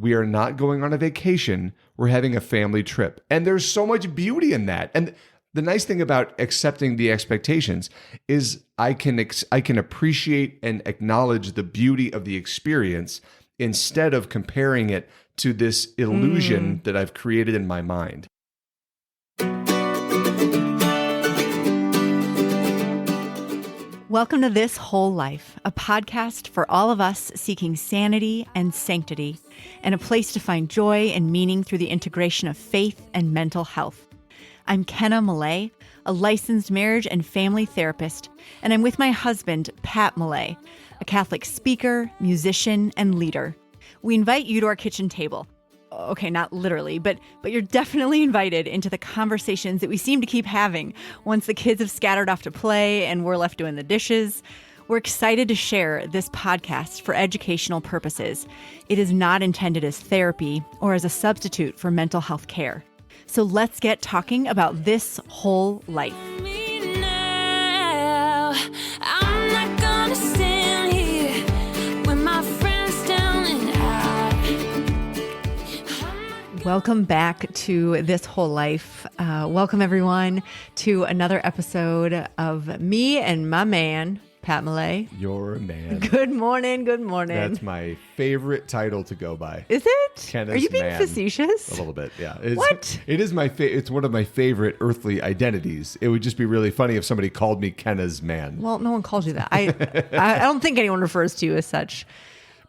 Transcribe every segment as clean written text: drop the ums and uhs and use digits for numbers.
We are not going on a vacation. We're having a family trip. And there's so much beauty in that. And the nice thing about accepting the expectations is I can appreciate and acknowledge the beauty of the experience instead of comparing it to this illusion that I've created in my mind. Welcome to This Whole Life, a podcast for all of us seeking sanity and sanctity, and a place to find joy and meaning through the integration of faith and mental health. I'm Kenna, a licensed marriage and family therapist, and I'm with my husband, Pat, a Catholic speaker, musician, and leader. We invite you to our kitchen table. Okay, not literally, but you're definitely invited into the conversations that we seem to keep having once the kids have scattered off to play and we're left doing the dishes. We're excited to share this podcast for educational purposes. It is not intended as therapy or as a substitute for mental health care. So let's get talking about this whole life. Welcome back to This Whole Life. Welcome, everyone, to another episode of me and my man, Pat Millay. Your man. Good morning, good morning. That's my favorite title to go by. Is it? Kenna's Are you being man. facetious? A little bit, yeah. What? It is it's one of my favorite earthly identities. It would just be really funny if somebody called me Kenna's man. Well, no one calls you that. I don't think anyone refers to you as such.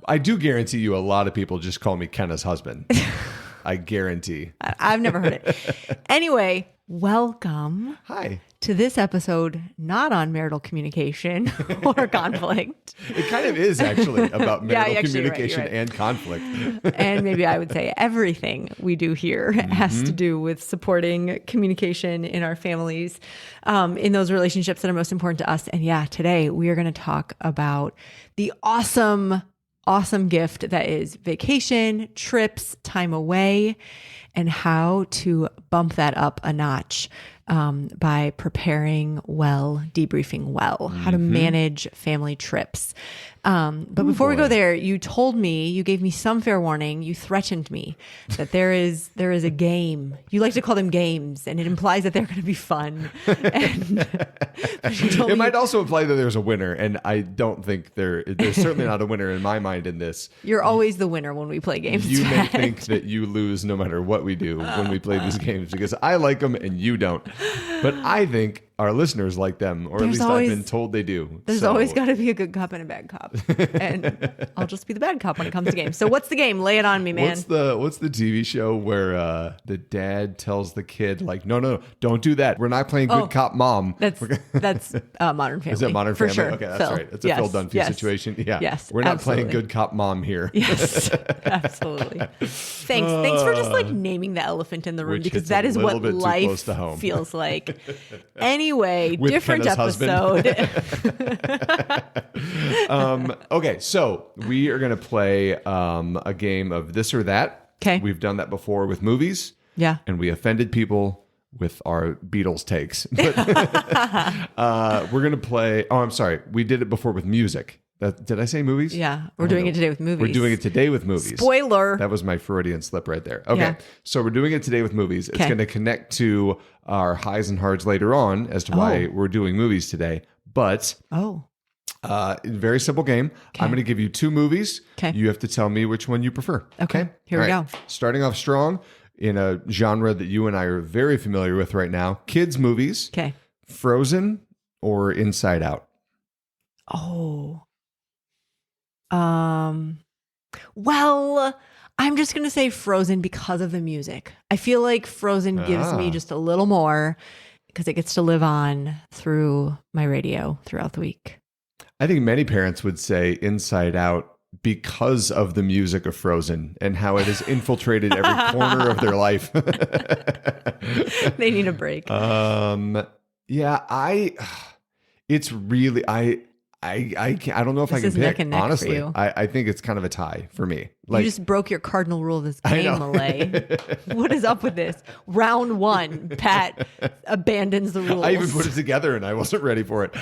I do guarantee you a lot of people just call me Kenna's husband. I guarantee. I've never heard it. Anyway, welcome. Hi. To this episode, not on marital communication or conflict. It kind of is actually about marital communication right. and conflict. And maybe I would say everything we do here has to do with supporting communication in our families, in those relationships that are most important to us. And yeah, today we are going to talk about the awesome gift that is vacation, trips, time away, and how to bump that up a notch by preparing well, debriefing well, how to manage family trips. But before we go there, you gave me some fair warning. You threatened me that there is a game. You like to call them games, and it implies that they're going to be fun. And it might also imply that there's a winner, and I don't think there's certainly not a winner in my mind in this. You're always the winner when we play games. You may think that you lose no matter what we do when we play these games because I like them and you don't. But I think our listeners like them, or at least I've been told they do. There's always got to be a good cop and a bad cop. And I'll just be the bad cop when it comes to games. So what's the game? Lay it on me, man. What's the TV show where the dad tells the kid, like, no, don't do that. We're not playing good cop mom. That's Modern Family. Is it Modern Family? For sure. Okay, that's Phil. right. It's a Phil Dunphy situation. Yeah. Yes. We're not playing good cop mom here. Yes. Absolutely. Thanks for just like naming the elephant in the room, because that is what life feels like. Anyway, different episode. Okay, so we are going to play a game of this or that. Okay. We've done that before with movies. Yeah. And we offended people with our Beatles takes. But we're going to play... Oh, I'm sorry. We did it before with music. Did I say movies? Yeah. We're doing it today with movies. We're doing it today with movies. Spoiler. That was my Freudian slip right there. Okay. Yeah. So we're doing it today with movies. It's going to connect to our highs and hards later on as to why we're doing movies today. But... very simple game. Okay. I'm going to give you two movies. Okay. You have to tell me which one you prefer. Okay. Here we go. Starting off strong in a genre that you and I are very familiar with right now. Kids movies. Okay. Frozen or Inside Out? Oh. Well, I'm just going to say Frozen because of the music. I feel like Frozen gives me just a little more because it gets to live on through my radio throughout the week. I think many parents would say Inside Out because of the music of Frozen and how it has infiltrated every corner of their life. They need a break. Yeah, it's really, I don't know if I can pick, neck and neck honestly. For you. I think it's kind of a tie for me. Like, you just broke your cardinal rule of this game, Malay. What is up with this? Round one, Pat abandons the rules. I even put it together and I wasn't ready for it.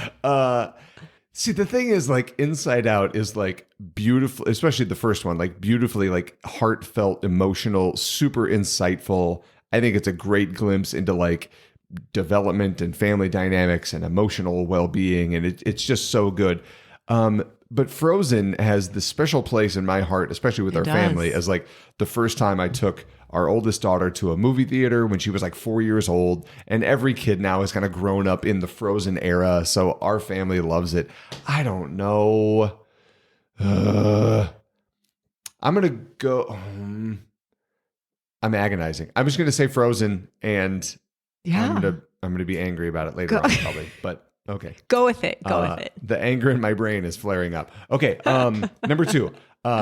See, the thing is, like, Inside Out is like beautiful, especially the first one, like beautifully, like heartfelt, emotional, super insightful. I think it's a great glimpse into like development and family dynamics and emotional well-being, and it's just so good. But Frozen has this special place in my heart, especially with our family, as like the first time I took our oldest daughter to a movie theater when she was like 4 years old. And every kid now has kind of grown up in the Frozen era. So our family loves it. I don't know. I'm going to go. I'm agonizing. I'm just going to say Frozen, and I'm going to be angry about it later on probably. But okay. Go with it. Go with it. The anger in my brain is flaring up. Okay. Number 2.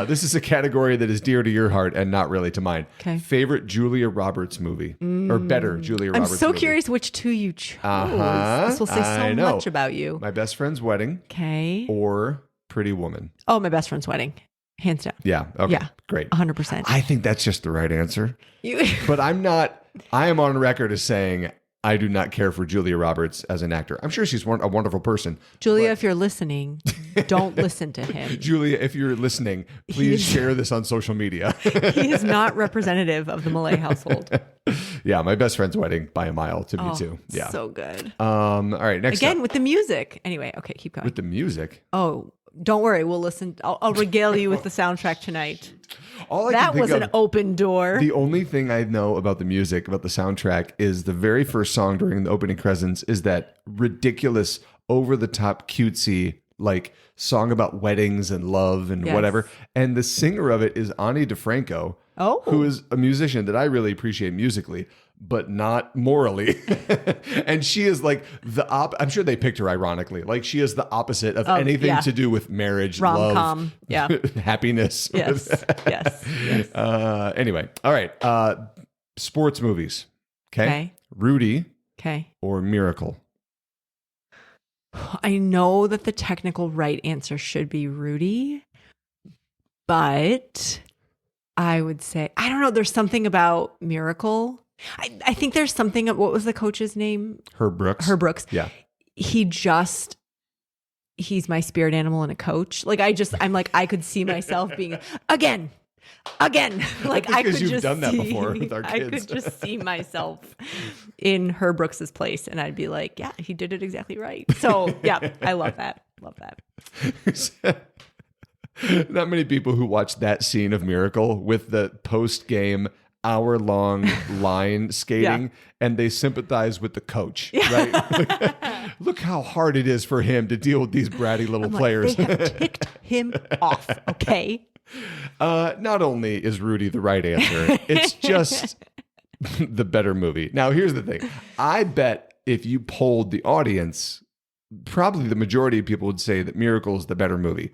This is a category that is dear to your heart and not really to mine. Okay. Favorite Julia Roberts movie, or better Julia Roberts movie. I'm so curious which 2 you chose. This will say so much about you. My Best Friend's Wedding. Okay. Or Pretty Woman. Oh, My Best Friend's Wedding. Hands down. Yeah. Okay. Yeah. Great. 100%. I think that's just the right answer. But I am on record as saying I do not care for Julia Roberts as an actor. I'm sure she's a wonderful person. Julia, if you're listening, don't listen to him. Julia, if you're listening, please share this on social media. He is not representative of the Malay household. Yeah, My Best Friend's Wedding by a mile to me too. Yeah. So good. All right, next Again, up. with the music. Anyway, okay, keep going. With the music? Oh, don't worry. We'll listen. I'll regale you with the soundtrack tonight. That was an open door. The only thing I know about the music, about the soundtrack, is the very first song during the opening credits is that ridiculous, over-the-top, cutesy, like, song about weddings and love and whatever. And the singer of it is Ani DeFranco, who is a musician that I really appreciate musically, but not morally. And she is like I'm sure they picked her ironically. Like, she is the opposite of anything to do with marriage, rom-com, love, happiness. Yes. Anyway, all right. Sports movies. Okay. Rudy. Okay. Or Miracle. I know that the technical right answer should be Rudy, but I would say, I don't know. There's something about Miracle. I think there's something. What was the coach's name? Herb Brooks. Yeah. He's my spirit animal and a coach. Like, I'm like, I could see myself being again. Like, I could you've done that before with our kids. I could just see myself in Herb Brooks's place, and I'd be like, yeah, he did it exactly right. So yeah, I love that. Not many people who watch that scene of Miracle with the post-game hour-long line skating, and they sympathize with the coach, right? Look how hard it is for him to deal with these bratty little players. They have ticked him off, okay? Not only is Rudy the right answer, it's just the better movie. Now, here's the thing. I bet if you polled the audience, probably the majority of people would say that Miracle is the better movie.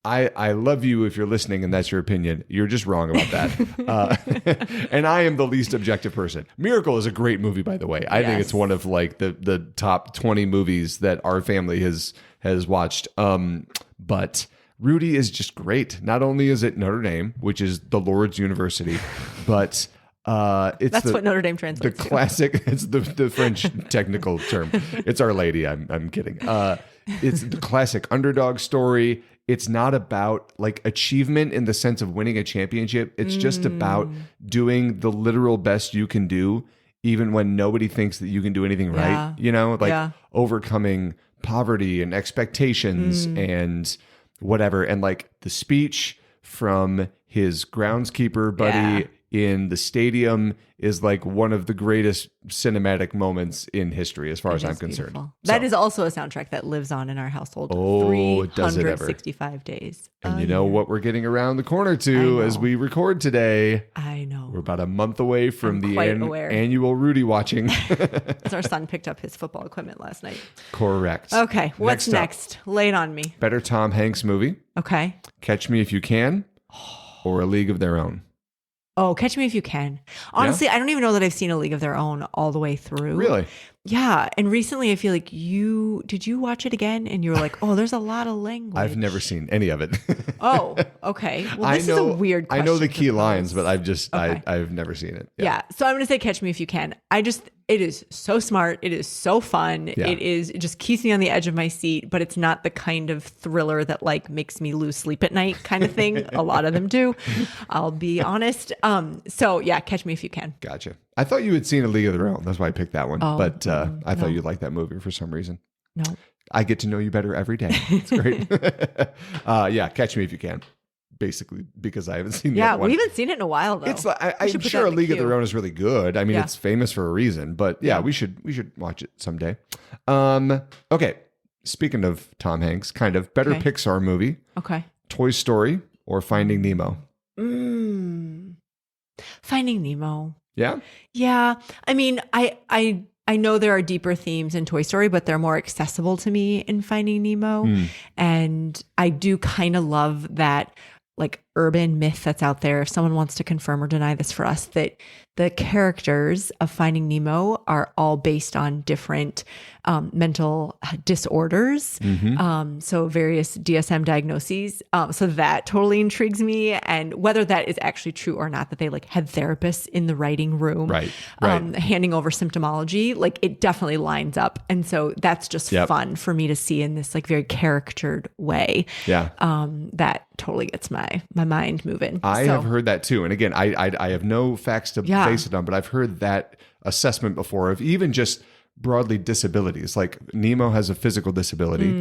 I love you if you're listening and that's your opinion. You're just wrong about that. And I am the least objective person. Miracle is a great movie, by the way. I think it's one of like the top 20 movies that our family has watched. But Rudy is just great. Not only is it Notre Dame, which is the Lord's University, but that's what Notre Dame translates the classic. It's the French technical term. It's Our Lady. I'm kidding. It's the classic underdog story. It's not about like achievement in the sense of winning a championship. It's just about doing the literal best you can do, even when nobody thinks that you can do anything right. You know, like overcoming poverty and expectations and whatever. And like the speech from his groundskeeper buddy in the stadium is like one of the greatest cinematic moments in history, as far as I'm concerned. That is also a soundtrack that lives on in our household. Does it ever? 365 days. And you know what we're getting around the corner to as we record today? I know. We're about a month away from the annual Rudy watching. As our son picked up his football equipment last night. Correct. Okay, what's next? Lay it on me. Better Tom Hanks movie. Okay. Catch Me If You Can, or A League of Their Own. Oh, Catch Me If You Can. Honestly, I don't even know that I've seen A League of Their Own all the way through. Really? Yeah. And recently I feel like did you watch it again? And you were like, oh, there's a lot of language. I've never seen any of it. Oh, okay. Well, this is a weird question. I know the to key pose. lines, but Okay. I've never seen it. Yeah. So I'm going to say Catch Me If You Can. It is so smart. It is so fun. Yeah. It just keeps me on the edge of my seat, but it's not the kind of thriller that like makes me lose sleep at night kind of thing. A lot of them do. I'll be honest. So yeah, Catch Me If You Can. Gotcha. I thought you had seen A League of Their Own. That's why I picked that one. Oh, But I thought no. you'd like that movie for some reason. No. I get to know you better every day. It's great. Yeah, Catch Me If You Can. Basically, because I haven't seen the Yeah, other one. we haven't seen it in a while though. It's like We I'm should put sure that A in the League of queue. Their Own is really good. I mean, Yeah. it's famous for a reason. But yeah, Yeah. we should watch it someday. Okay. Speaking of Tom Hanks, kind of better Okay. Pixar movie: Okay. Toy Story or Finding Nemo. Finding Nemo. Yeah. Yeah. I mean, I know there are deeper themes in Toy Story, but they're more accessible to me in Finding Nemo. And I do kind of love that like urban myth that's out there. If someone wants to confirm or deny this for us, that the characters of Finding Nemo are all based on different mental disorders. So various DSM diagnoses. So that totally intrigues me. And whether that is actually true or not, that they like had therapists in the writing room, Right. handing over symptomology, like it definitely lines up. And so that's just fun for me to see in this like very charactered way. Yeah. That totally gets my mind moving. I So, have heard that too. And again, I have no facts to Yeah. base it on, but I've heard that assessment before of even just broadly disabilities. Like Nemo has a physical disability.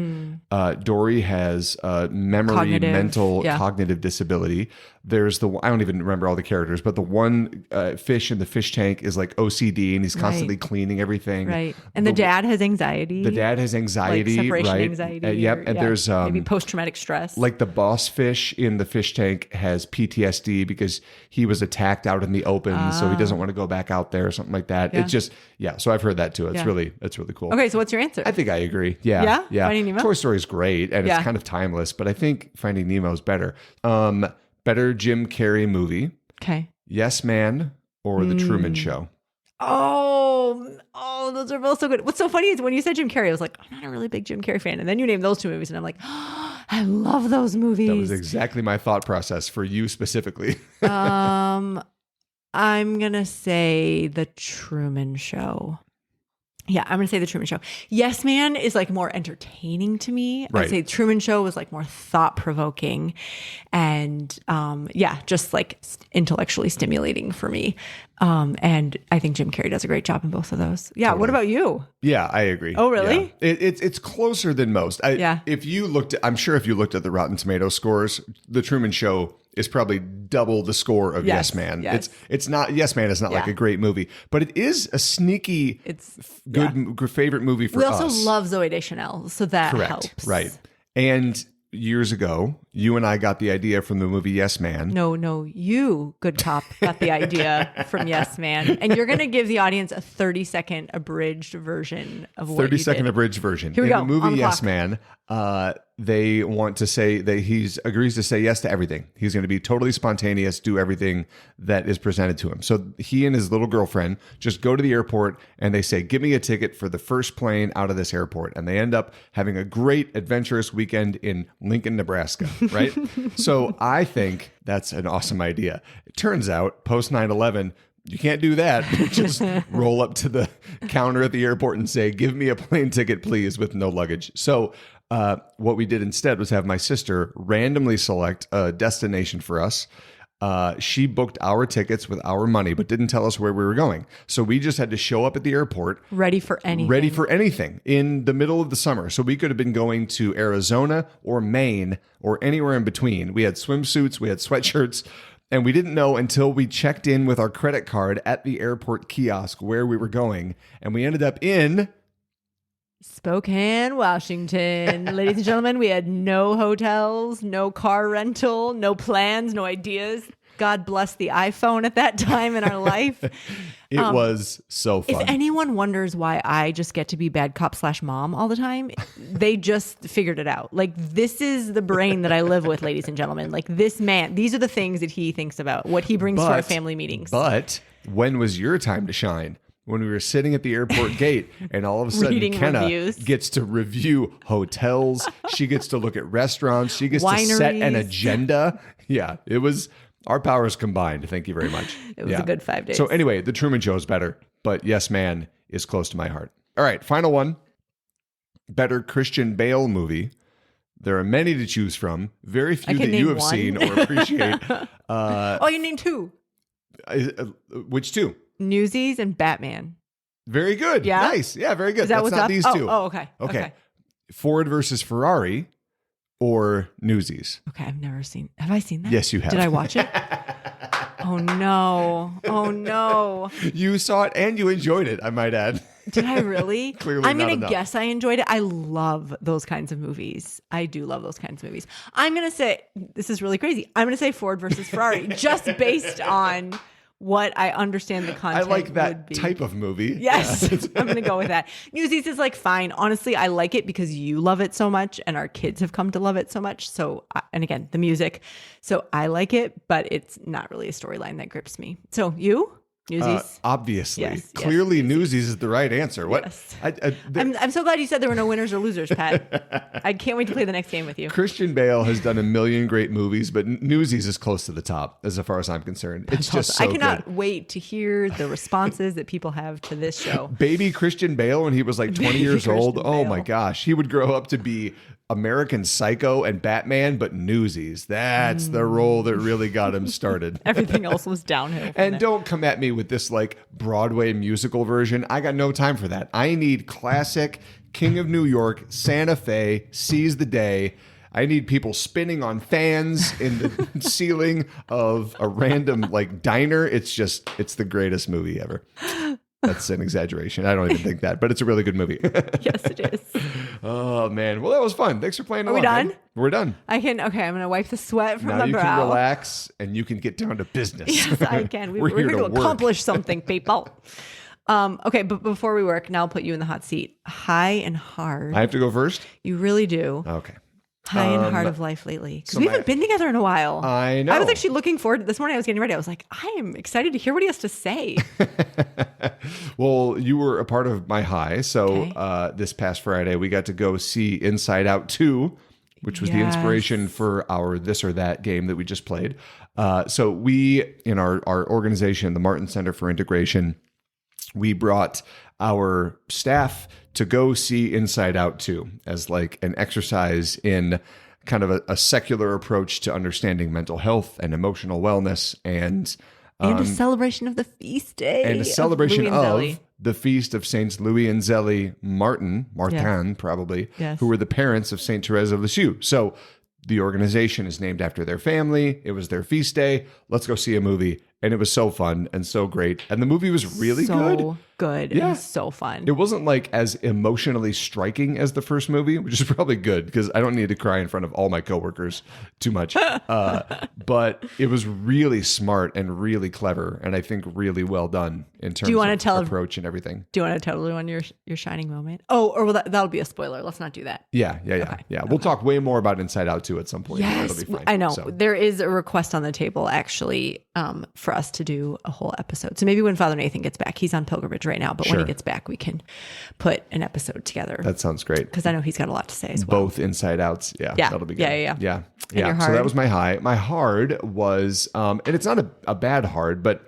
Dory has a memory, Cognitive, mental, yeah. cognitive disability. There's I don't even remember all the characters, but the one fish in the fish tank is like OCD and he's constantly cleaning everything. Right. And the dad has anxiety. The dad has anxiety, like separation right? anxiety. Yep. or- And yeah, there's maybe post-traumatic stress. like the boss fish in the fish tank has PTSD because he was attacked out in the open, so he doesn't want to go back out there or something like that. Yeah. It's just so I've heard that too. It's Yeah. really cool. Okay, so what's your answer? I think I agree. Yeah. Yeah? Finding Nemo? Toy Story is great and Yeah. it's kind of timeless, but I think Finding Nemo is better. Better Jim Carrey movie: Okay. Yes Man or The Truman Show. Oh, those are both so good. What's so funny is when you said Jim Carrey, I was like, I'm not a really big Jim Carrey fan. And then you named those two movies, and I'm like, oh, I love those movies. That was exactly my thought process for you specifically. I'm gonna say The Truman Show. Yeah, I'm gonna say The Truman Show. Yes Man is like more entertaining to me. Right. I'd say Truman Show was like more thought provoking, and just like intellectually stimulating for me. And I think Jim Carrey does a great job in both of those. Yeah. Totally. What about you? Yeah, I agree. Oh, really? Yeah. It's closer than most. Yeah. If you looked at, I'm sure if you looked at the Rotten Tomatoes scores, The Truman Show is probably double the score of Yes, Yes Man. yes. It's not, Yes Man is not like Yeah. a great movie, but it is a sneaky, good favorite movie for We us. also love Zooey Deschanel, so that Correct. helps. Right. And years ago, you and I got the idea from the movie Yes Man. No, you, good cop, got the idea from Yes Man. And you're going to give the audience a 30-second abridged version of what 30-second did. abridged version. Here we In go, the movie on the Yes clock. Man, they want to say that he agrees to say yes to everything. He's going to be totally spontaneous, do everything that is presented to him. So he and his little girlfriend just go to the airport and they say, give me a ticket for the first plane out of this airport. And they end up having a great adventurous weekend in Lincoln, Nebraska, right? So I think that's an awesome idea. It turns out post 9/11, you can't do that. Just roll up to the counter at the airport and say, give me a plane ticket, please, with no luggage. So what we did instead was have my sister randomly select a destination for us. She booked our tickets with our money, but didn't tell us where we were going. So we just had to show up at the airport Ready for anything. in the middle of the summer. So we could have been going to Arizona or Maine or anywhere in between. We had swimsuits, we had sweatshirts, and we didn't know until we checked in with our credit card at the airport kiosk where we were going. And we ended up in Spokane, Washington. Ladies and gentlemen, we had no hotels, no car rental, no plans, no ideas. God bless the iPhone at that time in our life. It was so fun. If anyone wonders why I just get to be bad cop / mom all the time, they just figured it out. Like, this is the brain that I live with, ladies and gentlemen. Like, this man, these are the things that he thinks about, what he brings to our family meetings. But when was your time to shine? when we were sitting at the airport gate, and all of a sudden Reading Kenna reviews. gets to review hotels. She gets to look at restaurants. She gets to set an Wineries. agenda. Yeah, it was our powers combined. Thank you very much. It was a good 5 days. So anyway, The Truman Show is better, but Yes Man is close to my heart. All right, final one. Better Christian Bale movie. There are many to choose from. Very few that you have seen or appreciate. Oh, you named 2. Which 2? Newsies and Batman. Very good. Yeah? Nice. Yeah, very good. Is that That's what's not up? these Oh, 2. oh, okay. Okay. Ford versus Ferrari or Newsies. Okay, I've never seen. Have I seen that? Yes, you have. Did I watch it? Oh no. Oh no. You saw it and you enjoyed it, I might add. Did I really? Clearly I'm not going to enough. guess I enjoyed it. I love those kinds of movies. I do love those kinds of movies. I'm going to say, this is really crazy. I'm going to say Ford versus Ferrari just based on what I understand the I content like would that be. type of movie. Yes, Yeah. I'm going to go with that. Newsies is like fine. Honestly, I like it because you love it so much and our kids have come to love it so much. So, and again, the music. So I like it, but it's not really a storyline that grips me. So you? Newsies? Obviously. Yes, Clearly, Newsies is the right answer. What? Yes. The- I'm so glad you said there were no winners or losers, Pat. I can't wait to play the next game with you. Christian Bale has done a million great movies, but Newsies is close to the top as far as I'm concerned. It's just so I cannot good. wait to hear the responses that people have to this show. Baby Christian Bale when he was like 20 years old. Christian Oh Bale. my gosh. He would grow up to be American Psycho and Batman, but Newsies. That's the role that really got him started. Everything else was downhill. And don't come at me with this like Broadway musical version. I got no time for that. I need classic King of New York, Santa Fe, Seize the Day. I need people spinning on fans in the ceiling of a random like diner. It's the greatest movie ever. That's an exaggeration. I don't even think that, but it's a really good movie. Yes, it is. Oh man. Well, that was fun. Thanks for playing Are we along. done? Man. We're done. Okay, I'm going to wipe the sweat from Now my you brow. can relax and you can get down to business. Yes, I can. We're We're here to work. accomplish something, people. Okay, but before we work, now I'll put you in the hot seat. High and hard. I have to go first? You really do. Okay. High and hard of life lately. Because so we haven't been together in a while. I know. I was actually looking forward. This morning I was getting ready. I was like, I am excited to hear what he has to say. Well, you were a part of my high. So Okay. This past Friday, we got to go see Inside Out 2, which was the Yes. inspiration for our This or That game that we just played. So we, in our organization, the Martin Center for Integration, we brought our staff to go see Inside Out 2 as like an exercise in kind of a secular approach to understanding mental health and emotional wellness and And a celebration of the feast day. and a celebration Louis and of Zelly. the feast of Saints Louis and Zelly Martin probably, Yes. who were the parents of Saint Therese of Lisieux. So the organization is named after their family. It was their feast day. Let's go see a movie. And it was so fun and so great. And the movie was really good. So good. Yeah. It was so fun. It wasn't like as emotionally striking as the first movie, which is probably good because I don't need to cry in front of all my coworkers too much. But it was really smart and really clever, and I think really well done in terms wanna of tell- approach and everything. Do you want to tell everyone your shining moment? Oh, or will that'll be a spoiler. Let's not do that. Yeah. We'll talk way more about Inside Out 2 at some point. Yes, It'll be fine. I know. So, There is a request on the table actually for us to do a whole episode. So maybe when Father Nathan gets back, he's on pilgrimage right now, but when Sure. he gets back, we can put an episode together that sounds great. because I know he's got a lot to say as well. Both Inside Outs. Yeah. Yeah. That'll be good. Yeah. Yeah. your So hard? that was my high. My hard was, and it's not a bad hard, but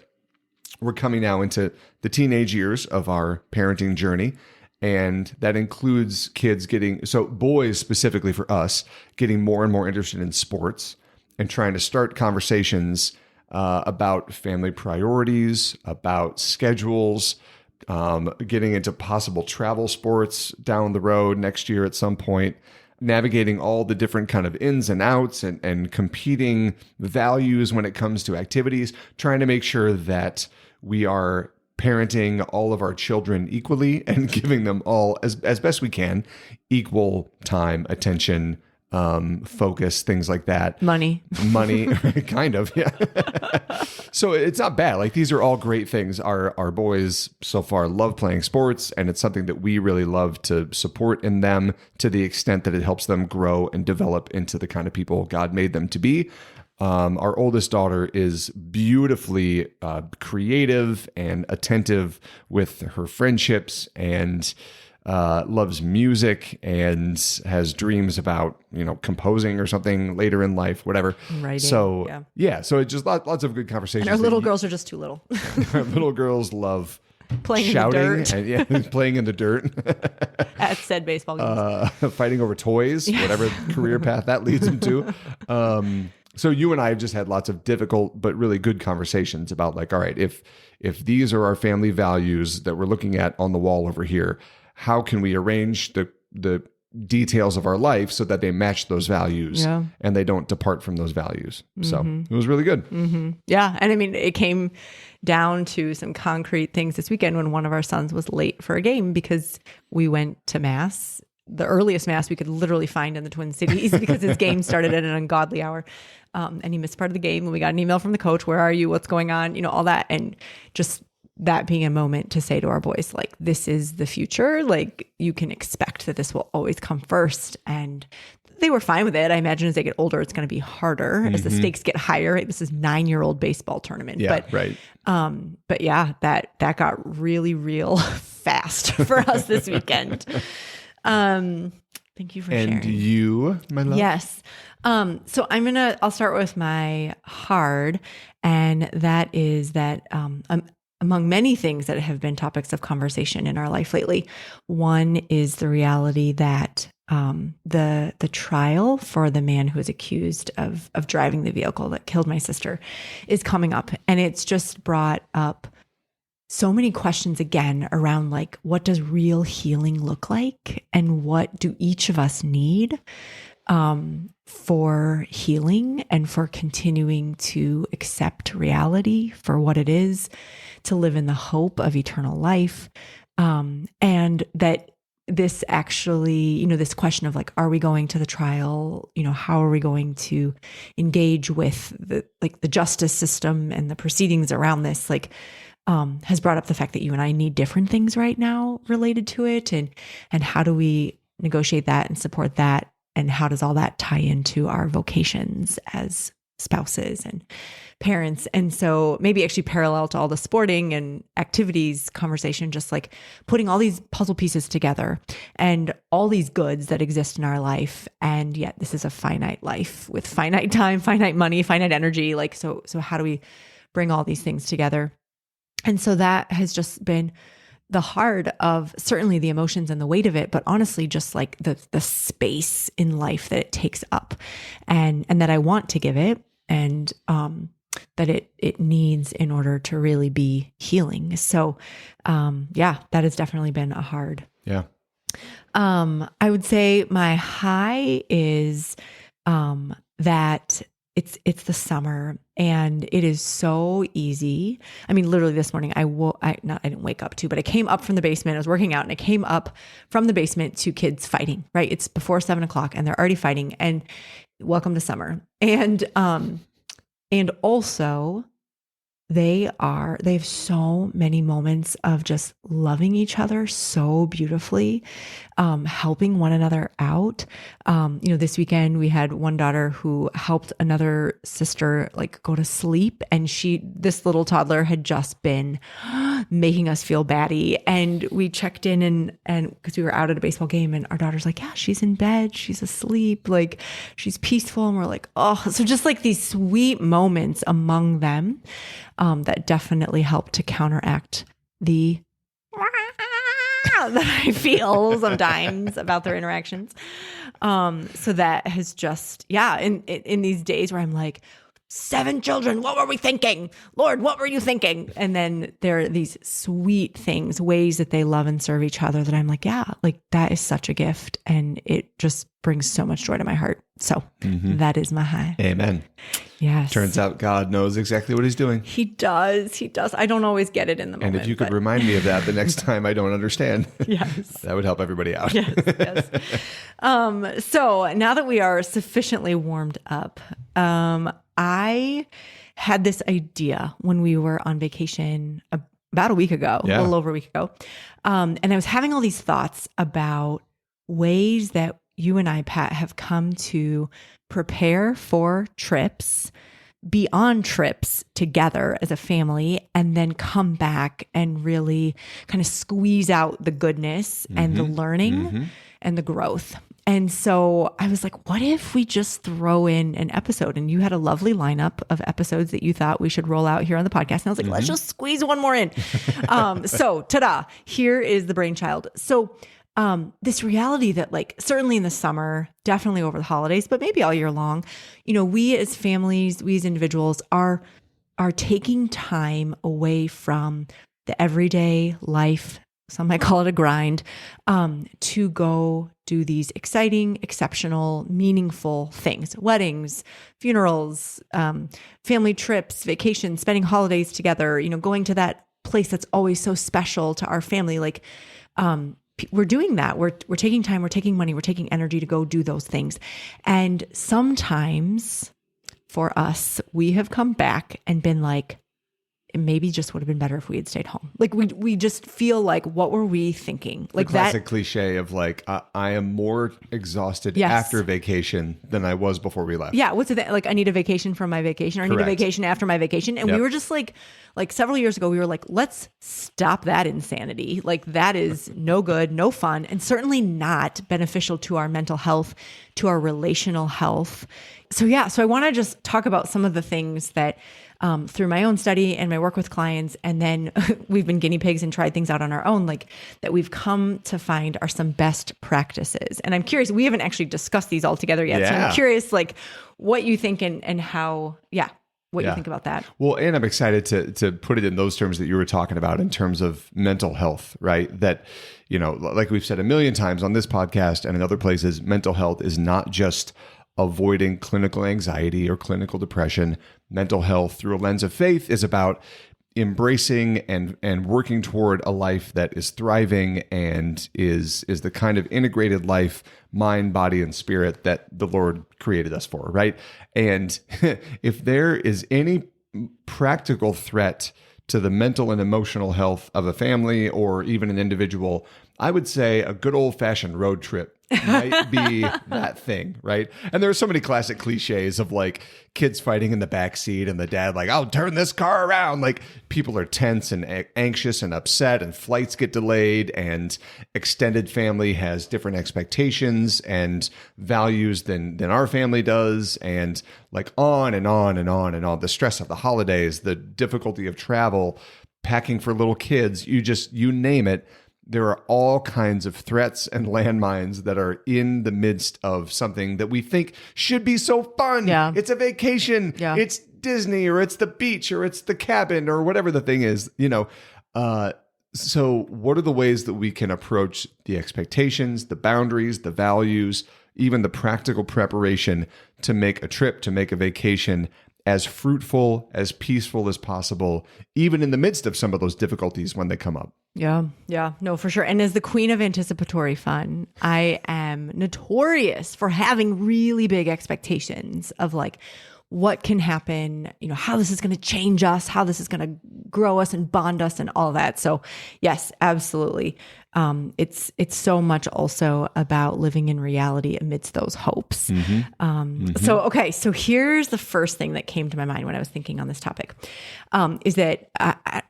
we're coming now into the teenage years of our parenting journey. And that includes kids boys specifically for us, getting more and more interested in sports and trying to start conversations about family priorities, about schedules, getting into possible travel sports down the road next year at some point, navigating all the different kind of ins and outs and competing values when it comes to activities, trying to make sure that we are parenting all of our children equally and giving them all as best we can equal time, attention, focus, things like that. Money. Kind of, yeah. So it's not bad. Like these are all great things. Our boys so far love playing sports, and it's something that we really love to support in them to the extent that it helps them grow and develop into the kind of people God made them to be. Our oldest daughter is beautifully creative and attentive with her friendships and loves music and has dreams about, composing or something later in life, whatever. Writing, so so it's just lots of good conversations. And our little girls are just too little. Our little girls love playing shouting in the dirt. and playing in the dirt at said baseball games. fighting over toys, whatever career path that leads them to. So you and I have just had lots of difficult but really good conversations about all right, if these are our family values that we're looking at on the wall over here, how can we arrange the details of our life so that they match those values and they don't depart from those values. So it was really good. Yeah. And I mean, it came down to some concrete things this weekend when one of our sons was late for a game because we went to mass, the earliest mass we could literally find in the Twin Cities because his game started at an ungodly hour. And he missed part of the game. And we got an email from the coach. Where are you? What's going on? All that. And just that being a moment to say to our boys, this is the future. You can expect that this will always come first. And they were fine with it. I imagine as they get older, it's going to be harder as the stakes get higher. Right? This is 9-year-old baseball tournament. Yeah, but, right. But yeah, that got really real fast for us this weekend. Thank you for sharing. And you, my love? Yes. So I'll start with my hard, and that is that, among many things that have been topics of conversation in our life lately, one is the reality that the trial for the man who is accused of driving the vehicle that killed my sister is coming up. And it's just brought up so many questions again around what does real healing look like? And what do each of us need for healing and for continuing to accept reality for what it is, to live in the hope of eternal life. And that this actually, this question of are we going to the trial? How are we going to engage with the justice system and the proceedings around this? Has brought up the fact that you and I need different things right now related to it. And how do we negotiate that and support that? And how does all that tie into our vocations as spouses and parents? And so maybe actually parallel to all the sporting and activities conversation, just putting all these puzzle pieces together and all these goods that exist in our life. And yet this is a finite life with finite time, finite money, finite energy. So how do we bring all these things together? And so that has just been the heart of certainly the emotions and the weight of it, but honestly, just the space in life that it takes up and that I want to give it and that it needs in order to really be healing. So that has definitely been a hard. Yeah. I would say my high is that it's the summer and it is so easy. I mean, literally this morning I didn't wake up to, but I came up from the basement. I was working out and I came up from the basement to kids fighting, right? It's before 7:00 and they're already fighting, and welcome to summer. And also they have so many moments of just loving each other so beautifully, helping one another out. This weekend we had one daughter who helped another sister go to sleep, and this little toddler had just been making us feel batty. And we checked in and because we were out at a baseball game, and our daughter's yeah, she's in bed, she's asleep, she's peaceful. And we're so just these sweet moments among them, that definitely help to counteract the that I feel sometimes about their interactions. So that has just, in these days where I'm 7 children, what were we thinking? Lord, what were you thinking? And then there are these sweet things, ways that they love and serve each other that I'm that is such a gift. And it just brings so much joy to my heart. So that is my high. Amen. Yes. Turns out God knows exactly what he's doing. He does. He does. I don't always get it in the moment. And if you could remind me of that the next time I don't understand, yes, that would help everybody out. Yes. So now that we are sufficiently warmed up, I had this idea when we were on vacation about a week ago, a little over a week ago. And I was having all these thoughts about ways that you and I, Pat, have come to prepare for trips, be on trips together as a family, and then come back and really kind of squeeze out the goodness and the learning and the growth. And so I was like, what if we just throw in an episode? And you had a lovely lineup of episodes that you thought we should roll out here on the podcast. And I was like, let's just squeeze one more in. So ta-da, here is the brainchild. So this reality that like, certainly in the summer, definitely over the holidays, but maybe all year long, we as families, we as individuals are taking time away from the everyday life. Some might call it a grind, to go do these exciting, exceptional, meaningful things, weddings, funerals, family trips, vacations, spending holidays together, going to that place that's always so special to our family. Like, we're doing that. We're taking time, we're taking money, we're taking energy to go do those things. And sometimes for us, we have come back and been like, it maybe just would have been better if we had stayed home. Like we just feel like, what were we thinking? Like the classic cliche of like, I am more exhausted after vacation than I was before we left. Yeah. What's it like? I need a vacation from my vacation, or I need a vacation after my vacation. And we were just like several years ago, we were like, let's stop that insanity. Like that is no good, no fun, and certainly not beneficial to our mental health, to our relational health. So I want to just talk about some of the things that through my own study and my work with clients, and then we've been guinea pigs and tried things out on our own, like that we've come to find are some best practices. And I'm curious, we haven't actually discussed these all together yet. So I'm curious, like what you think and how, what you think about that. Well, and I'm excited to put it in those terms that you were talking about in terms of mental health, right? That, like we've said a million times on this podcast and in other places, mental health is not just avoiding clinical anxiety or clinical depression. Mental health through a lens of faith is about embracing and working toward a life that is thriving and is the kind of integrated life, mind, body, and spirit that the Lord created us for, right? And if there is any practical threat to the mental and emotional health of a family or even an individual, I would say a good old-fashioned road trip might be that thing, right? And there are so many classic cliches of like kids fighting in the backseat and the dad like, I'll turn this car around. Like people are tense and anxious and upset, and flights get delayed, and extended family has different expectations and values than our family does, and like on and on and on and on. The stress of the holidays, the difficulty of travel, packing for little kids, you name it. There are all kinds of threats and landmines that are in the midst of something that we think should be so fun. Yeah. It's a vacation. Yeah. It's Disney, or it's the beach, or it's the cabin, or whatever the thing is, So what are the ways that we can approach the expectations, the boundaries, the values, even the practical preparation to make a trip, to make a vacation as fruitful, as peaceful as possible, even in the midst of some of those difficulties when they come up? Yeah, no, for sure. And as the queen of anticipatory fun, I am notorious for having really big expectations of like what can happen, how this is going to change us, how this is going to grow us and bond us and all that. So yes, absolutely. It's so much also about living in reality amidst those hopes. So here's the first thing that came to my mind when I was thinking on this topic, is that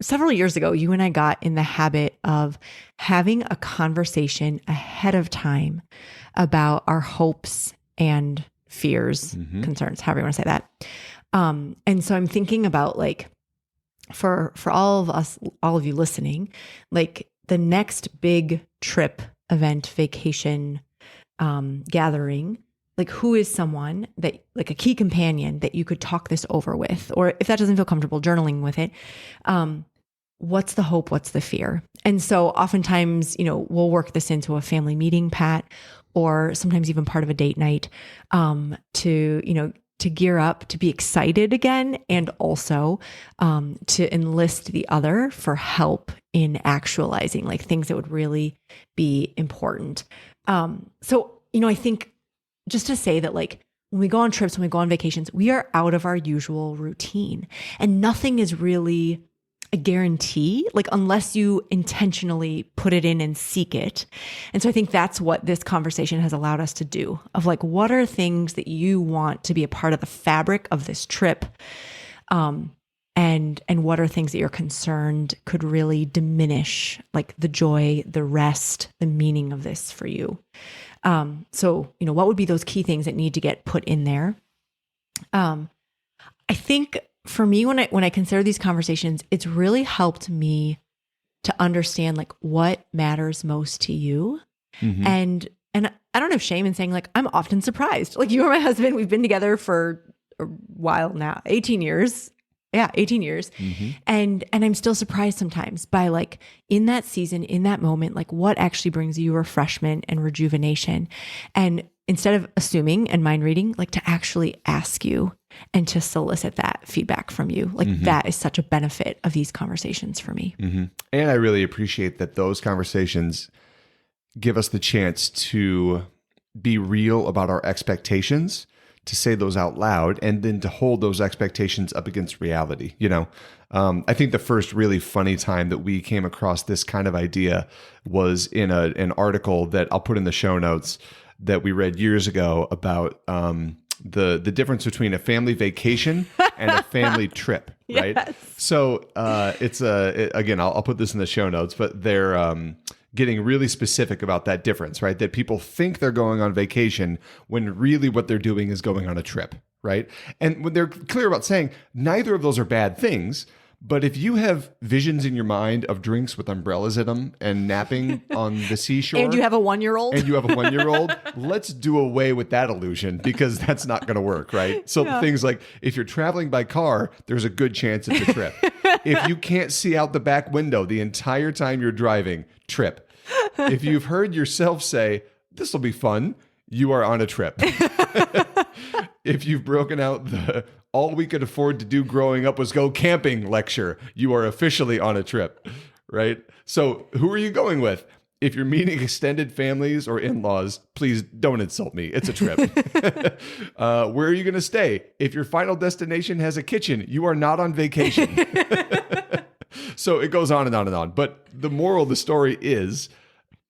several years ago, you and I got in the habit of having a conversation ahead of time about our hopes and fears, concerns, however you want to say that. And so I'm thinking about like, for all of us, all of you listening, like the next big trip, event, vacation, gathering, like who is someone that, like a key companion that you could talk this over with, or if that doesn't feel comfortable, journaling with it. What's the hope? What's the fear? And so oftentimes, we'll work this into a family meeting, Pat, or sometimes even part of a date night, to gear up, to be excited again, and also to enlist the other for help in actualizing like things that would really be important. So, I think just to say that like when we go on trips, when we go on vacations, we are out of our usual routine, and nothing is really a guarantee, like unless you intentionally put it in and seek it. And so I think that's what this conversation has allowed us to do, of like, what are things that you want to be a part of the fabric of this trip? And what are things that you're concerned could really diminish, like the joy, the rest, the meaning of this for you? So, what would be those key things that need to get put in there? I think for me, when I consider these conversations, it's really helped me to understand like what matters most to you. Mm-hmm. And I don't have shame in saying like, I'm often surprised. Like you and my husband, we've been together for a while now, 18 years. Yeah, 18 years. Mm-hmm. And I'm still surprised sometimes by like in that season, in that moment, like what actually brings you refreshment and rejuvenation. And instead of assuming and mind reading, like to actually ask you and to solicit that feedback from you. Like mm-hmm. that is such a benefit of these conversations for me. Mm-hmm. And I really appreciate that those conversations give us the chance to be real about our expectations, to say those out loud, and then to hold those expectations up against reality. I think the first really funny time that we came across this kind of idea was in an article that I'll put in the show notes that we read years ago about the difference between a family vacation and a family trip, right? Yes. So again, I'll put this in the show notes, but they're getting really specific about that difference, right? That people think they're going on vacation when really what they're doing is going on a trip, right? And when they're clear about saying neither of those are bad things, but if you have visions in your mind of drinks with umbrellas in them and napping on the seashore, and you have a 1-year-old, let's do away with that illusion, because that's not going to work, right? So things like if you're traveling by car, there's a good chance it's a trip. If you can't see out the back window the entire time you're driving, trip. If you've heard yourself say, "This will be fun," you are on a trip. If you've broken out the "all we could afford to do growing up was go camping" lecture, you are officially on a trip, right? So who are you going with? If you're meeting extended families or in-laws, please don't insult me. It's a trip. Where are you going to stay? If your final destination has a kitchen, you are not on vacation. So it goes on and on and on. But the moral of the story is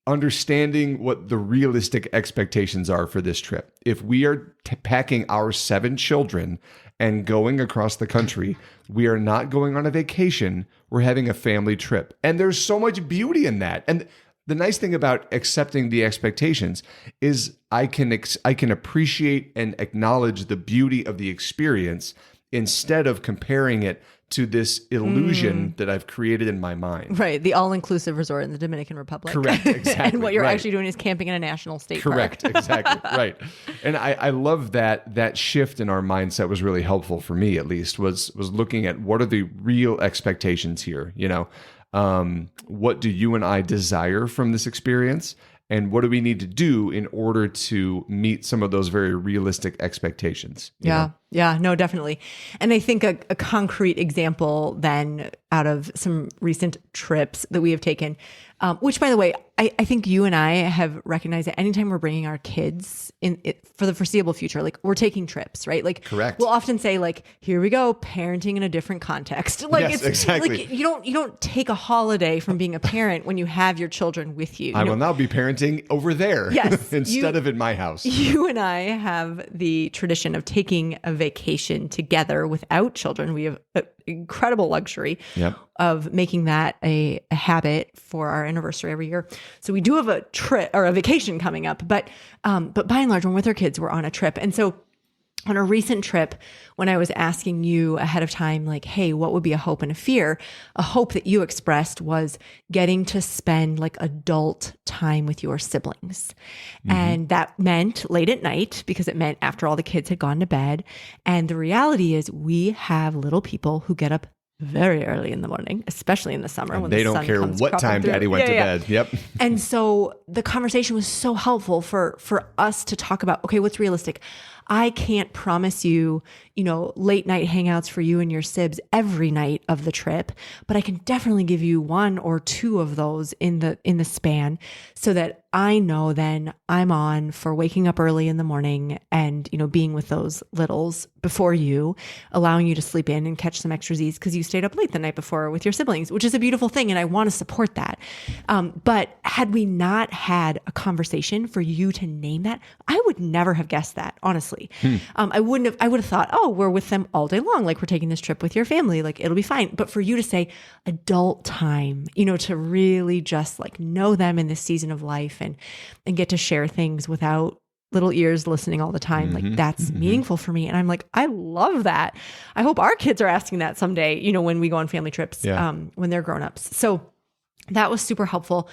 understanding what the realistic expectations are for this trip. If we are packing our 7 children and going across the country, we are not going on a vacation. We're having a family trip. And there's so much beauty in that. And the nice thing about accepting the expectations is I can appreciate and acknowledge the beauty of the experience instead of comparing it to this illusion that I've created in my mind. Right. The all-inclusive resort in the Dominican Republic. Correct. Exactly. And what you're actually doing is camping in a national state park. Correct. Exactly. Right. And I love that shift in our mindset was really helpful for me, at least, was looking at what are the real expectations here? What do you and I desire from this experience? And what do we need to do in order to meet some of those very realistic expectations? Yeah. Yeah, no, definitely. And I think a concrete example then out of some recent trips that we have taken, which by the way, I think you and I have recognized that anytime we're bringing our kids in it for the foreseeable future, like we're taking trips, right? Like, correct. We'll often say like, here we go, parenting in a different context. Like yes, exactly. Like you don't take a holiday from being a parent when you have your children with you. I will now be parenting over there yes, instead of in my house. You and I have the tradition of taking a vacation together without children. We have an incredible luxury of making that a habit for our anniversary every year. So we do have a trip or a vacation coming up, but by and large, when we're with our kids, we're on a trip. And so on a recent trip, when I was asking you ahead of time, like, hey, what would be a hope and a fear? A hope that you expressed was getting to spend like adult time with your siblings. Mm-hmm. And that meant late at night because it meant after all the kids had gone to bed. And the reality is we have little people who get up very early in the morning, especially in the summer when they the sun don't care comes what time through. Daddy went to bed. Yep. And so the conversation was so helpful for us to talk about, okay, what's realistic? I can't promise you late night hangouts for you and your sibs every night of the trip, but I can definitely give you one or two of those in the span so that I know then I'm on for waking up early in the morning and, being with those littles before you, allowing you to sleep in and catch some extra Z's because you stayed up late the night before with your siblings, which is a beautiful thing. And I want to support that. But had we not had a conversation for you to name that, I would never have guessed that, honestly. I would have thought, oh, we're with them all day long. Like we're taking this trip with your family, like it'll be fine. But for you to say adult time, to really just like know them in this season of life and get to share things without little ears listening all the time. Like that's meaningful for me. And I'm like, I love that. I hope our kids are asking that someday, when we go on family trips, when they're grown-ups. So that was super helpful.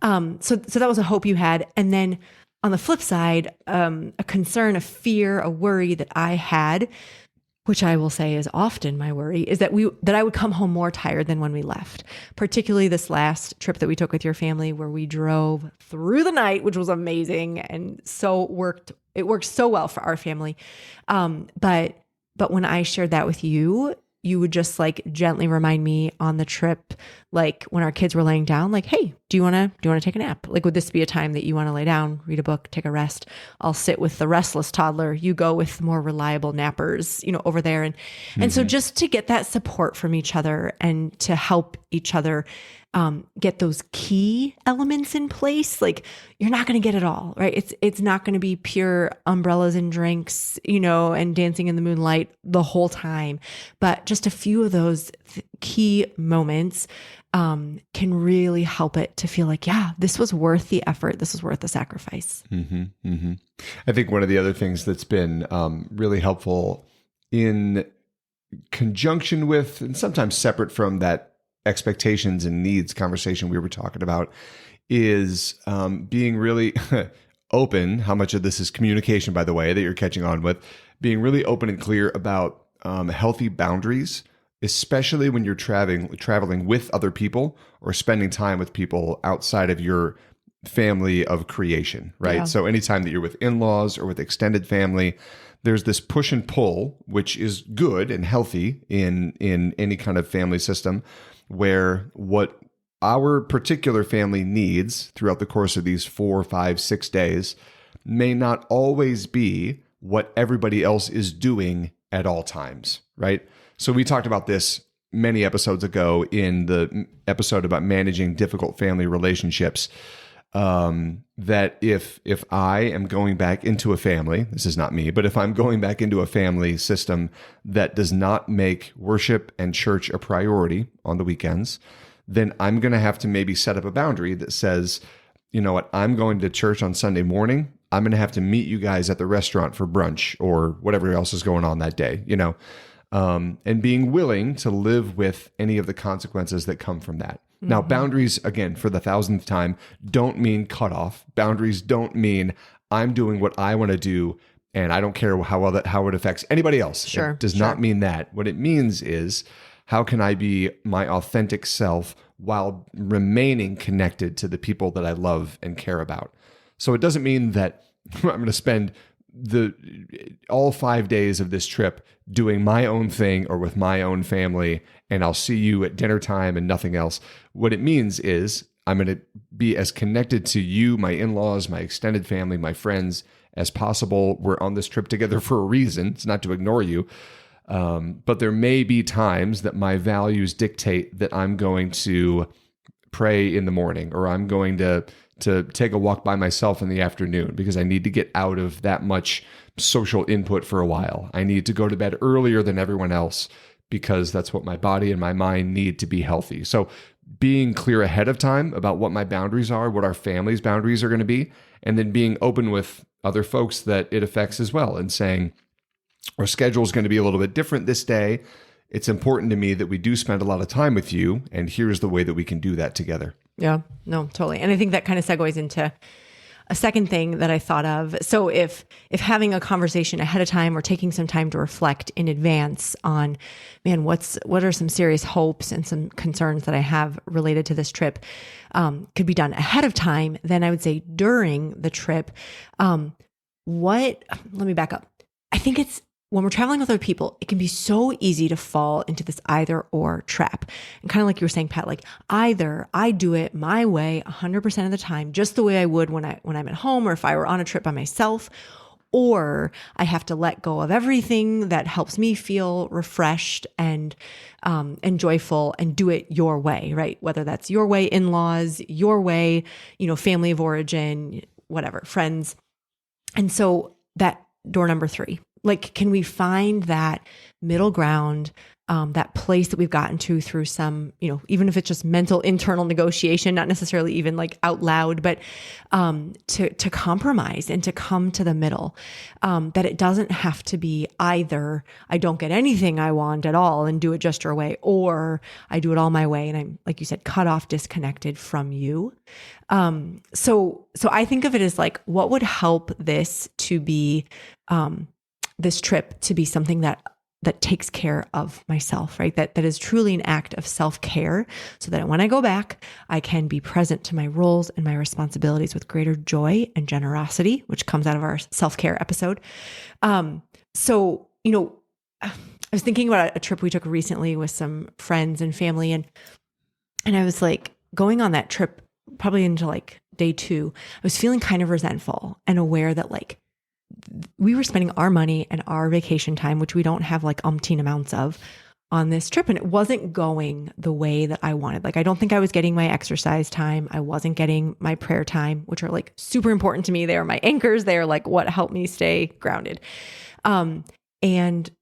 So that was a hope you had. And then on the flip side, a concern, a fear, a worry that I had, which I will say is often my worry, is that I would come home more tired than when we left, particularly this last trip that we took with your family where we drove through the night, which was amazing. And it worked so well for our family. But when I shared that with you, you would just like gently remind me on the trip, like when our kids were laying down, like, hey, do you want to take a nap? Like, would this be a time that you want to lay down, read a book, take a rest? I'll sit with the restless toddler. You go with the more reliable nappers, over there. And so just to get that support from each other and to help each other get those key elements in place. Like you're not going to get it all, right? It's not going to be pure umbrellas and drinks, and dancing in the moonlight the whole time. But just a few of those key moments can really help it to feel like, yeah, this was worth the effort. This was worth the sacrifice. I think one of the other things that's been really helpful in conjunction with, and sometimes separate from that expectations and needs conversation we were talking about, is being really open. How much of this is communication, by the way, that you're catching on with, being really open and clear about healthy boundaries, especially when you're traveling with other people or spending time with people outside of your family of creation, right? Yeah. So anytime that you're with in-laws or with extended family, there's this push and pull, which is good and healthy in any kind of family system, where what our particular family needs throughout the course of these 4, 5, 6 days may not always be what everybody else is doing at all times, right? So we talked about this many episodes ago in the episode about managing difficult family relationships, that if I am going back into a family, this is not me, but if I'm going back into a family system that does not make worship and church a priority on the weekends, then I'm going to have to maybe set up a boundary that says, you know what, I'm going to church on Sunday morning. I'm going to have to meet you guys at the restaurant for brunch or whatever else is going on that day, and being willing to live with any of the consequences that come from that. Now, boundaries, again, for the 1000th time, don't mean cutoff. Boundaries don't mean I'm doing what I want to do and I don't care how it affects anybody else. Sure. It does not mean that. What it means is, how can I be my authentic self while remaining connected to the people that I love and care about? So it doesn't mean that I'm going to spend all 5 days of this trip doing my own thing or with my own family, and I'll see you at dinner time and nothing else. What it means is I'm going to be as connected to you, my in-laws, my extended family, my friends as possible. We're on this trip together for a reason. It's not to ignore you. But there may be times that my values dictate that I'm going to pray in the morning, or I'm going to take a walk by myself in the afternoon because I need to get out of that much social input for a while. I need to go to bed earlier than everyone else because that's what my body and my mind need to be healthy. So being clear ahead of time about what my boundaries are, what our family's boundaries are going to be, and then being open with other folks that it affects as well, and saying, our schedule is going to be a little bit different this day. It's important to me that we do spend a lot of time with you, and here's the way that we can do that together. Yeah, no, totally. And I think that kind of segues into a second thing that I thought of. So if having a conversation ahead of time or taking some time to reflect in advance on, man, what are some serious hopes and some concerns that I have related to this trip, could be done ahead of time, then I would say during the trip, let me back up. I think it's when we're traveling with other people, it can be so easy to fall into this either or trap. And kind of like you were saying, Pat, like either I do it my way 100% of the time, just the way I would when I'm at home or if I were on a trip by myself, or I have to let go of everything that helps me feel refreshed and joyful and do it your way, right? Whether that's your way, in-laws, your way, family of origin, whatever, friends. And so that door number 3, like, can we find that middle ground, that place that we've gotten to through some, even if it's just mental internal negotiation, not necessarily even like out loud, but to compromise and to come to the middle, that it doesn't have to be either I don't get anything I want at all and do it just your way, or I do it all my way and I'm, like you said, cut off, disconnected from you. So I think of it as like, what would help this to be, this trip to be something that takes care of myself, right? That is truly an act of self-care, so that when I go back, I can be present to my roles and my responsibilities with greater joy and generosity, which comes out of our self-care episode. So, I was thinking about a trip we took recently with some friends and family, and I was like, going on that trip, probably into like day 2, I was feeling kind of resentful and aware that like, we were spending our money and our vacation time, which we don't have like umpteen amounts of, on this trip. And it wasn't going the way that I wanted. Like, I don't think I was getting my exercise time. I wasn't getting my prayer time, which are like super important to me. They are my anchors. They are like what help me stay grounded. And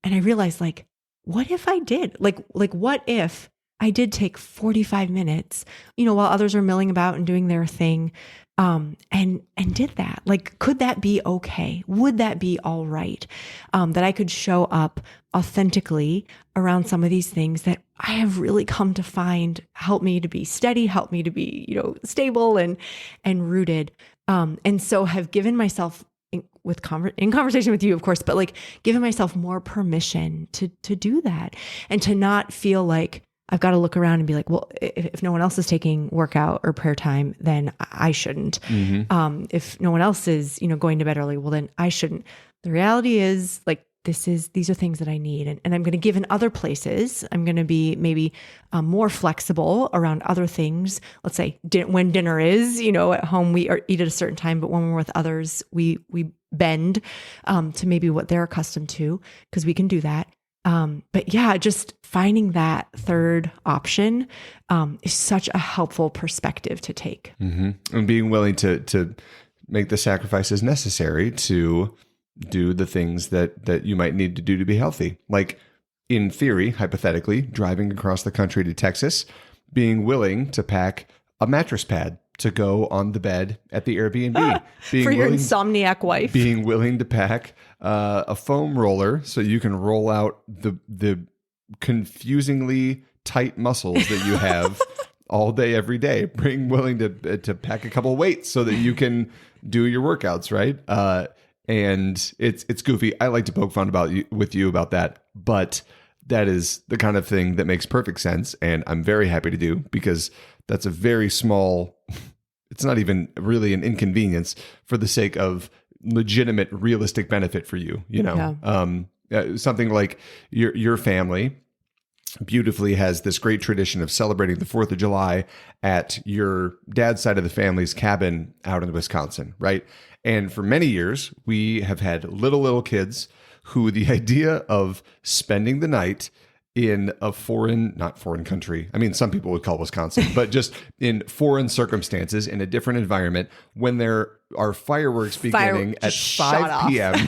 I realized, like, what if I did? Like what if I did take 45 minutes, while others are milling about and doing their thing, and did that? Like, could that be okay? Would that be all right? That I could show up authentically around some of these things that I have really come to find help me to be steady, help me to be, stable and rooted. And so have given myself in conversation with you, of course, but like giving myself more permission to do that, and to not feel like I've got to look around and be like, well, if no one else is taking workout or prayer time, then I shouldn't. Mm-hmm. If no one else is, going to bed early, well, then I shouldn't. The reality is, like, these are things that I need. And I'm going to give in other places. I'm going to be maybe more flexible around other things. Let's say when dinner is, at home, we eat at a certain time, but when we're with others, we bend to maybe what they're accustomed to, because we can do that. But yeah, just finding that third option is such a helpful perspective to take. Mm-hmm. And being willing to make the sacrifices necessary to do the things that you might need to do to be healthy. Like, in theory, hypothetically, driving across the country to Texas, being willing to pack a mattress pad to go on the bed at the Airbnb. For your insomniac wife. Being willing to pack a foam roller so you can roll out the confusingly tight muscles that you have all day, every day. Being willing to pack a couple weights so that you can do your workouts, right? And it's goofy. I like to poke fun with you about that, but that is the kind of thing that makes perfect sense, and I'm very happy to do, because that's a very small, it's not even really an inconvenience for the sake of legitimate, realistic benefit for you, Yeah. Something like your family beautifully has this great tradition of celebrating the 4th of July at your dad's side of the family's cabin out in Wisconsin, right? And for many years, we have had little kids who the idea of spending the night in a not foreign country. I mean, some people would call Wisconsin, but just in foreign circumstances, in a different environment, when there are fireworks beginning at 5 p.m.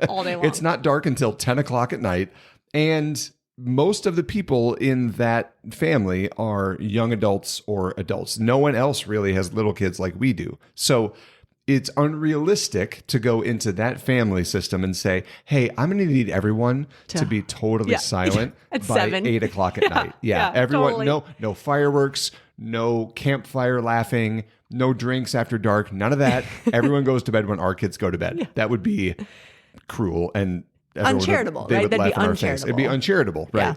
all day long. It's not dark until 10 o'clock at night. And most of the people in that family are young adults or adults. No one else really has little kids like we do. So it's unrealistic to go into that family system and say, hey, I'm going to need everyone to be totally silent at by 7. 8 o'clock at night. Yeah. Everyone, totally. no fireworks, no campfire laughing, no drinks after dark, none of that. Everyone goes to bed when our kids go to bed. Yeah. That would be cruel and uncharitable, they right? would That'd laugh be in our face. It'd be uncharitable, right? Yeah.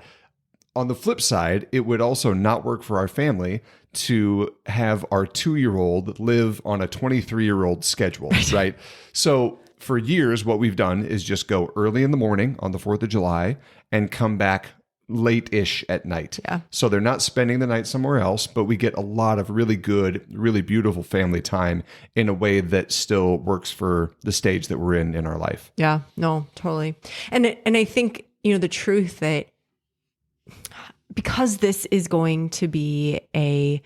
On the flip side, it would also not work for our family to have our 2-year-old live on a 23-year-old schedule, right? So for years, what we've done is just go early in the morning on the 4th of July and come back late-ish at night. Yeah. So they're not spending the night somewhere else, but we get a lot of really good, really beautiful family time in a way that still works for the stage that we're in our life. Yeah, no, totally. And I think, the truth that because this is going to be a,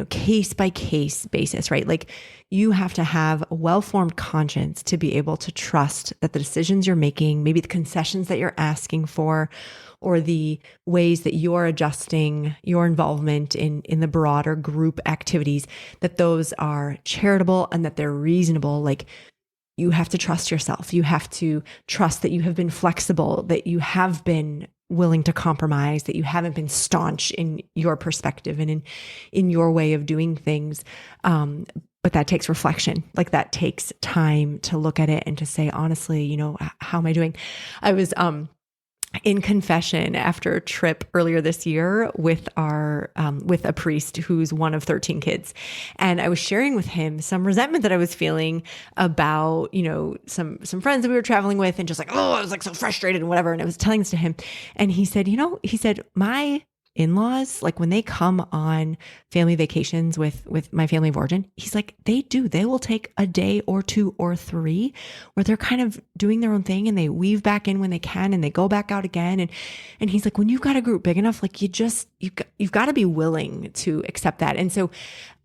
case by case basis, right? Like you have to have a well-formed conscience to be able to trust that the decisions you're making, maybe the concessions that you're asking for, or the ways that you're adjusting your involvement in the broader group activities, that those are charitable and that they're reasonable. Like you have to trust yourself. You have to trust that you have been flexible, that you have been willing to compromise, that you haven't been staunch in your perspective and in your way of doing things. But that takes reflection. Like that takes time to look at it and to say, honestly, how am I doing? I was, in confession after a trip earlier this year with with a priest who's one of 13 kids. And I was sharing with him some resentment that I was feeling about, some friends that we were traveling with and just like, I was like so frustrated and whatever. And I was telling this to him and he said, my in-laws, like when they come on family vacations with my family of origin, he's like, they will take a day or 2 or 3 where they're kind of doing their own thing and they weave back in when they can and they go back out again. And he's like, when you've got a group big enough, like you've got to be willing to accept that. And so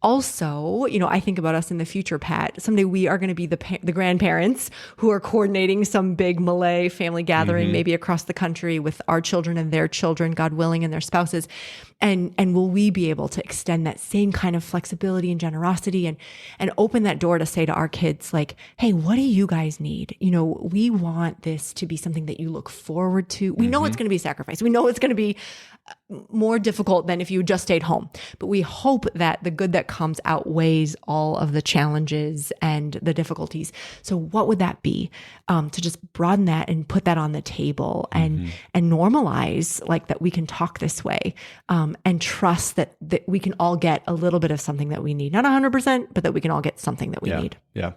also, I think about us in the future, Pat. Someday we are going to be the grandparents who are coordinating some big Malay family gathering, maybe across the country with our children and their children, God willing, and their spouses. And will we be able to extend that same kind of flexibility and generosity and open that door to say to our kids, like, hey, what do you guys need? We want this to be something that you look forward to. We know it's going to be a sacrifice. We know it's going to be more difficult than if you just stayed home. But we hope that the good that comes outweighs all of the challenges and the difficulties. So what would that be? To just broaden that and put that on the table and normalize like that we can talk this way and trust that we can all get a little bit of something that we need. Not 100%, but that we can all get something that we need. Yeah.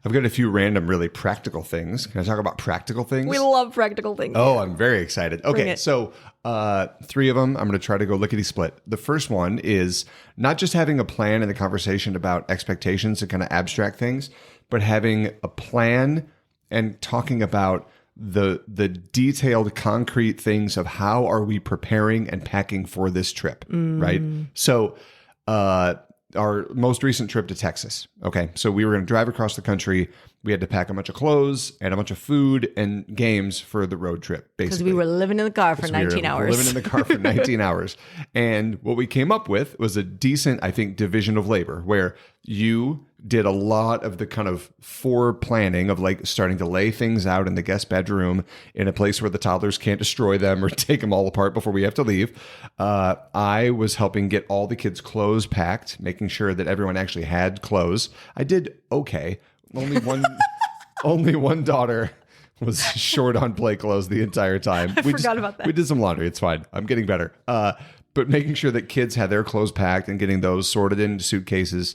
I've got a few random, really practical things. Can I talk about practical things? We love practical things. Oh, I'm very excited. Okay. So 3 of them, I'm going to try to go lickety split. The first one is not just having a plan in the conversation about expectations and kind of abstract things, but having a plan and talking about the detailed, concrete things of how are we preparing and packing for this trip, right? So our most recent trip to Texas. Okay, so we were going to drive across the country. We had to pack a bunch of clothes and a bunch of food and games for the road trip, basically. Because we were living in the car for 19 hours. Living in the car for 19 hours. And what we came up with was a decent, I think, division of labor where you did a lot of the kind of planning of like starting to lay things out in the guest bedroom in a place where the toddlers can't destroy them or take them all apart before we have to leave. I was helping get all the kids' clothes packed, making sure that everyone actually had clothes. I did okay. Only one daughter was short on play clothes the entire time. I forgot about that. We did some laundry. It's fine. I'm getting better. But making sure that kids had their clothes packed and getting those sorted into suitcases.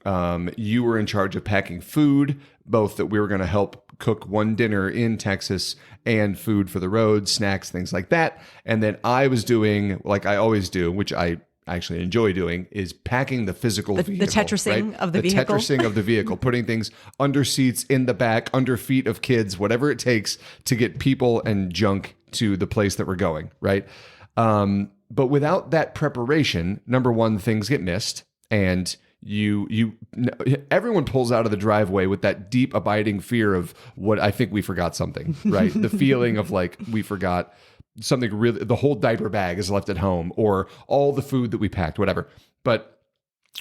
You were in charge of packing food, both that we were going to help cook one dinner in Texas and food for the road, snacks, things like that. And then I was doing, like I always do, which I actually enjoy doing, is packing the physical vehicle. The Tetrising of the vehicle. The Tetrising of the vehicle, putting things under seats, in the back, under feet of kids, whatever it takes to get people and junk to the place that we're going, right? But without that preparation, number one, things get missed, and everyone pulls out of the driveway with that deep abiding fear of what I think we forgot something, right? The feeling of like we forgot something, really, the whole diaper bag is left at home or all the food that we packed, whatever. But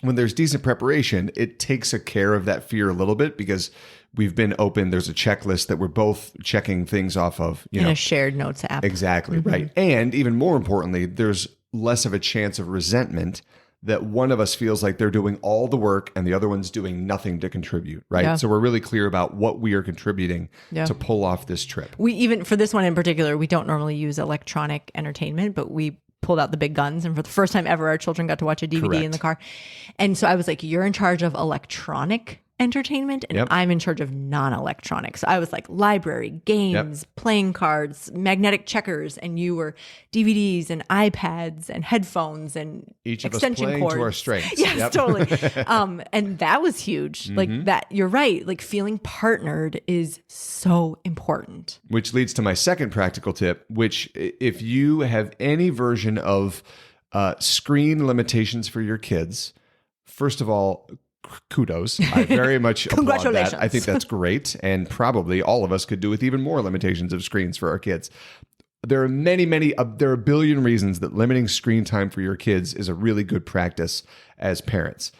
when there's decent preparation, it takes care of that fear a little bit because we've been open. There's a checklist that we're both checking things off of, in a shared notes app. Exactly. Right. And even more importantly, there's less of a chance of resentment that one of us feels like they're doing all the work and the other one's doing nothing to contribute, right? Yeah. So we're really clear about what we are contributing to pull off this trip. We even, for this one in particular, we don't normally use electronic entertainment, but we pulled out the big guns. And for the first time ever, our children got to watch a DVD in the car. And so I was like, you're in charge of electronic entertainment and Yep. I'm in charge of non-electronics. So I was like library, games, playing cards, magnetic checkers, and you were DVDs and iPads and headphones and Each of us extension playing cords. to our strengths. Yes, Yep. totally. And that was huge. Like that, you're right. Like feeling partnered is so important. Which leads to my second practical tip, which if you have any version of screen limitations for your kids, first of all, kudos. I very much applaud that. Congratulations. I think that's great. And probably all of us could do with even more limitations of screens for our kids. There are there are a billion reasons that limiting screen time for your kids is a really good practice as parents.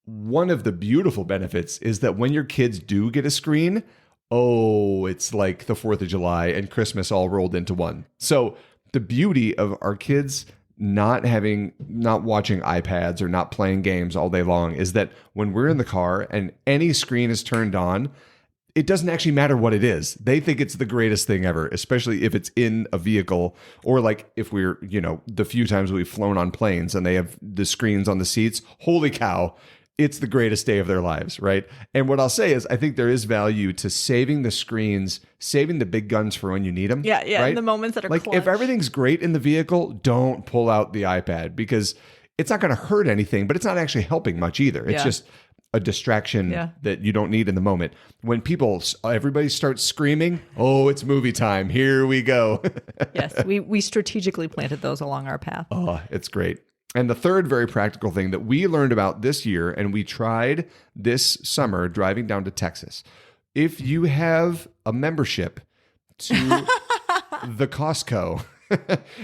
One of the beautiful benefits is that when your kids do get a screen, it's like the 4th of July and Christmas all rolled into one. So the beauty of our kids not watching iPads or not playing games all day long is that when we're in the car and any screen is turned on, it doesn't actually matter what it is. They think it's the greatest thing ever, especially if it's in a vehicle or like if we're, the few times we've flown on planes and they have the screens on the seats. Holy cow. It's the greatest day of their lives, right? And what I'll say is I think there is value to saving the screens, saving the big guns for when you need them. Yeah, right? in the moments that are like clutch. if everything's great in the vehicle, don't pull out the iPad because it's not going to hurt anything, but it's not actually helping much either. It's just a distraction that you don't need in the moment. When everybody starts screaming, it's movie time. Here we go. Yes, we strategically planted those along our path. Oh, it's great. And the third very practical thing that we learned about this year, and we tried this summer driving down to Texas, if you have a membership to the Costco,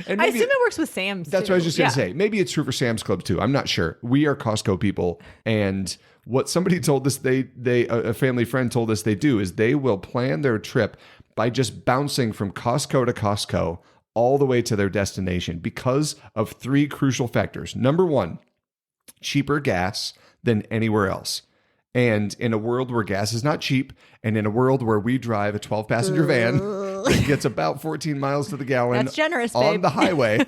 and I assume it works with Sam's. That's too. what I was just going to say. Maybe it's true for Sam's Club too. I'm not sure. We are Costco people, and what somebody told us a family friend told us they do is they will plan their trip by just bouncing from Costco to Costco all the way to their destination because of 3 crucial factors. Number 1, cheaper gas than anywhere else. And in a world where gas is not cheap, and in a world where we drive a 12-passenger van that gets about 14 miles to the gallon That's generous, on babe. the highway,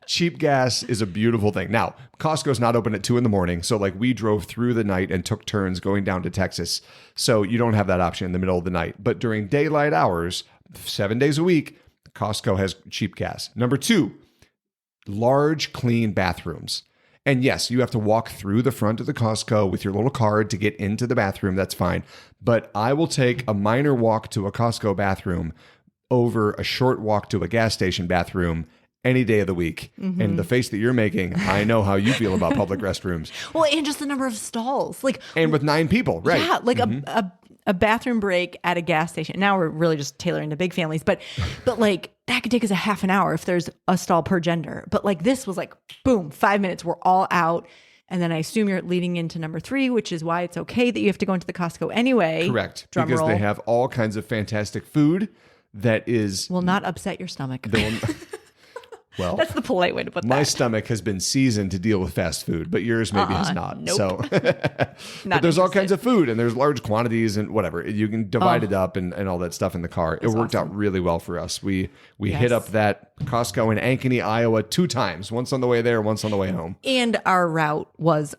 cheap gas is a beautiful thing. Now, Costco's not open at 2 a.m, so like we drove through the night and took turns going down to Texas. So you don't have that option in the middle of the night. But during daylight hours, 7 days a week, Costco has cheap gas. Number 2, large, clean bathrooms. And yes, you have to walk through the front of the Costco with your little card to get into the bathroom. That's fine. But I will take a minor walk to a Costco bathroom over a short walk to a gas station bathroom any day of the week. And the face that you're making, I know how you feel about public restrooms. Well, and just the number of stalls. And with 9 people, right? Yeah, like a bathroom break at a gas station. Now we're really just tailoring to big families, but like that could take us a half an hour if there's a stall per gender. But like this was like, boom, 5 minutes, we're all out. And then I assume you're leading into number 3, which is why it's okay that you have to go into the Costco anyway. Correct. Drum because roll. they have all kinds of fantastic food that will not upset your stomach. Well, That's the polite way to put that. my stomach has been seasoned to deal with fast food, but yours maybe has not. Nope. So, but there's all kinds of food and there's large quantities and whatever. You can divide it up and all that stuff in the car. It worked out really well for us. We hit up that Costco in Ankeny, Iowa 2 times, once on the way there, once on the way home. And our route was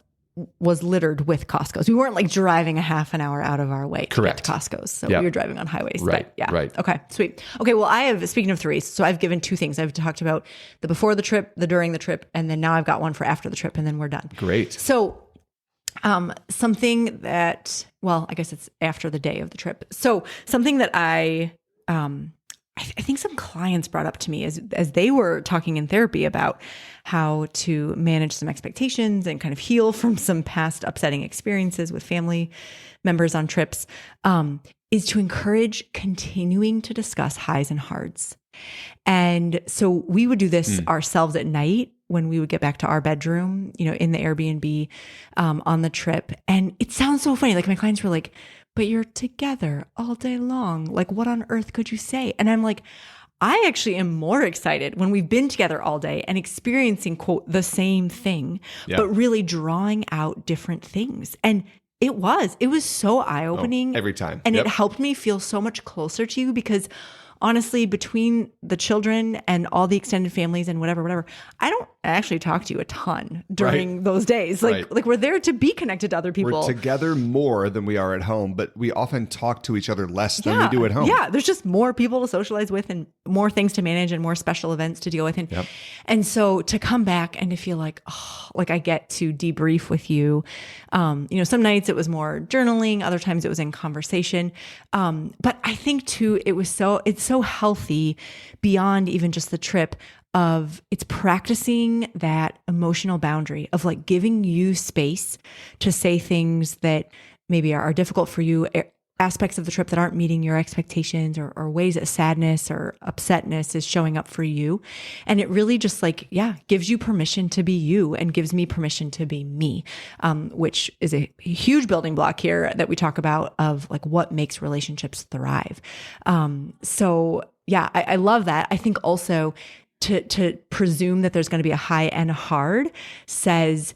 littered with Costco's. We weren't like driving a half an hour out of our way to get to Costco's. So we were driving on highways. Right. But yeah. Right. Okay. Sweet. Okay. Well, speaking of 3s, so I've given 2 things. I've talked about the before the trip, the during the trip, and then now I've got one for after the trip, and then we're done. Great. So something that, well, I guess it's after the day of the trip. So something that I think some clients brought up to me as they were talking in therapy about how to manage some expectations and kind of heal from some past upsetting experiences with family members on trips, is to encourage continuing to discuss highs and hards. And so we would do this ourselves at night when we would get back to our bedroom, in the Airbnb on the trip. And it sounds so funny. Like my clients were like, but you're together all day long. Like, what on earth could you say? And I'm like, I actually am more excited when we've been together all day and experiencing, quote, the same thing, but really drawing out different things. And it was so eye-opening. Every time. And it helped me feel so much closer to you because honestly, between the children and all the extended families and whatever, I don't actually talk to you a ton during those days. Like we're there to be connected to other people. We're together more than we are at home, but we often talk to each other less than we do at home. Yeah, there's just more people to socialize with and more things to manage and more special events to deal with. And so to come back and to feel like, like I get to debrief with you. Some nights it was more journaling, other times it was in conversation. But I think too, it's so healthy beyond even just the trip of it's practicing that emotional boundary of like giving you space to say things that maybe are difficult for you, aspects of the trip that aren't meeting your expectations or ways that sadness or upsetness is showing up for you. And it really just gives you permission to be you and gives me permission to be me, which is a huge building block here that we talk about of like what makes relationships thrive. I love that. I think also to presume that there's going to be a high and a hard says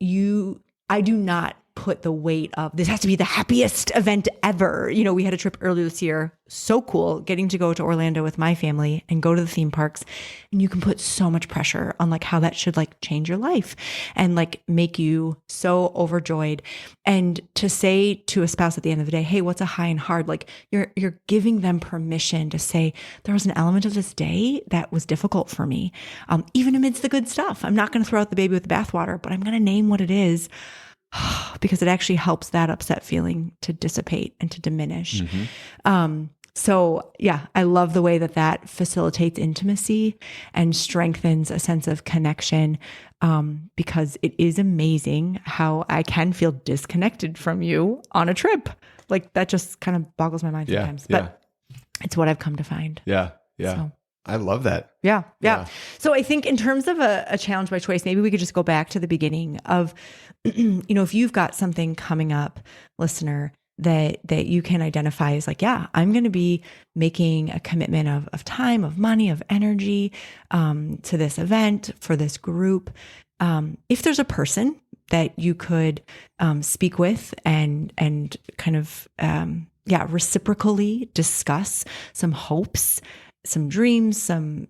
I do not put the weight of this has to be the happiest event ever. We had a trip earlier this year. So cool getting to go to Orlando with my family and go to the theme parks. And you can put so much pressure on like how that should like change your life and like make you so overjoyed. And to say to a spouse at the end of the day, hey, what's a high and hard? Like you're giving them permission to say there was an element of this day that was difficult for me. Even amidst the good stuff, I'm not going to throw out the baby with the bathwater, but I'm going to name what it is. Because it actually helps that upset feeling to dissipate and to diminish. I love the way that facilitates intimacy and strengthens a sense of connection, because it is amazing how I can feel disconnected from you on a trip. Like that just kind of boggles my mind sometimes, but it's what I've come to find. Yeah. So. I love that. Yeah. So I think in terms of a challenge by choice, maybe we could just go back to the beginning of, if you've got something coming up, listener, that you can identify as like, I'm going to be making a commitment of time, of money, of energy, to this event for this group. If there's a person that you could, speak with and kind of, reciprocally discuss some hopes, some dreams, some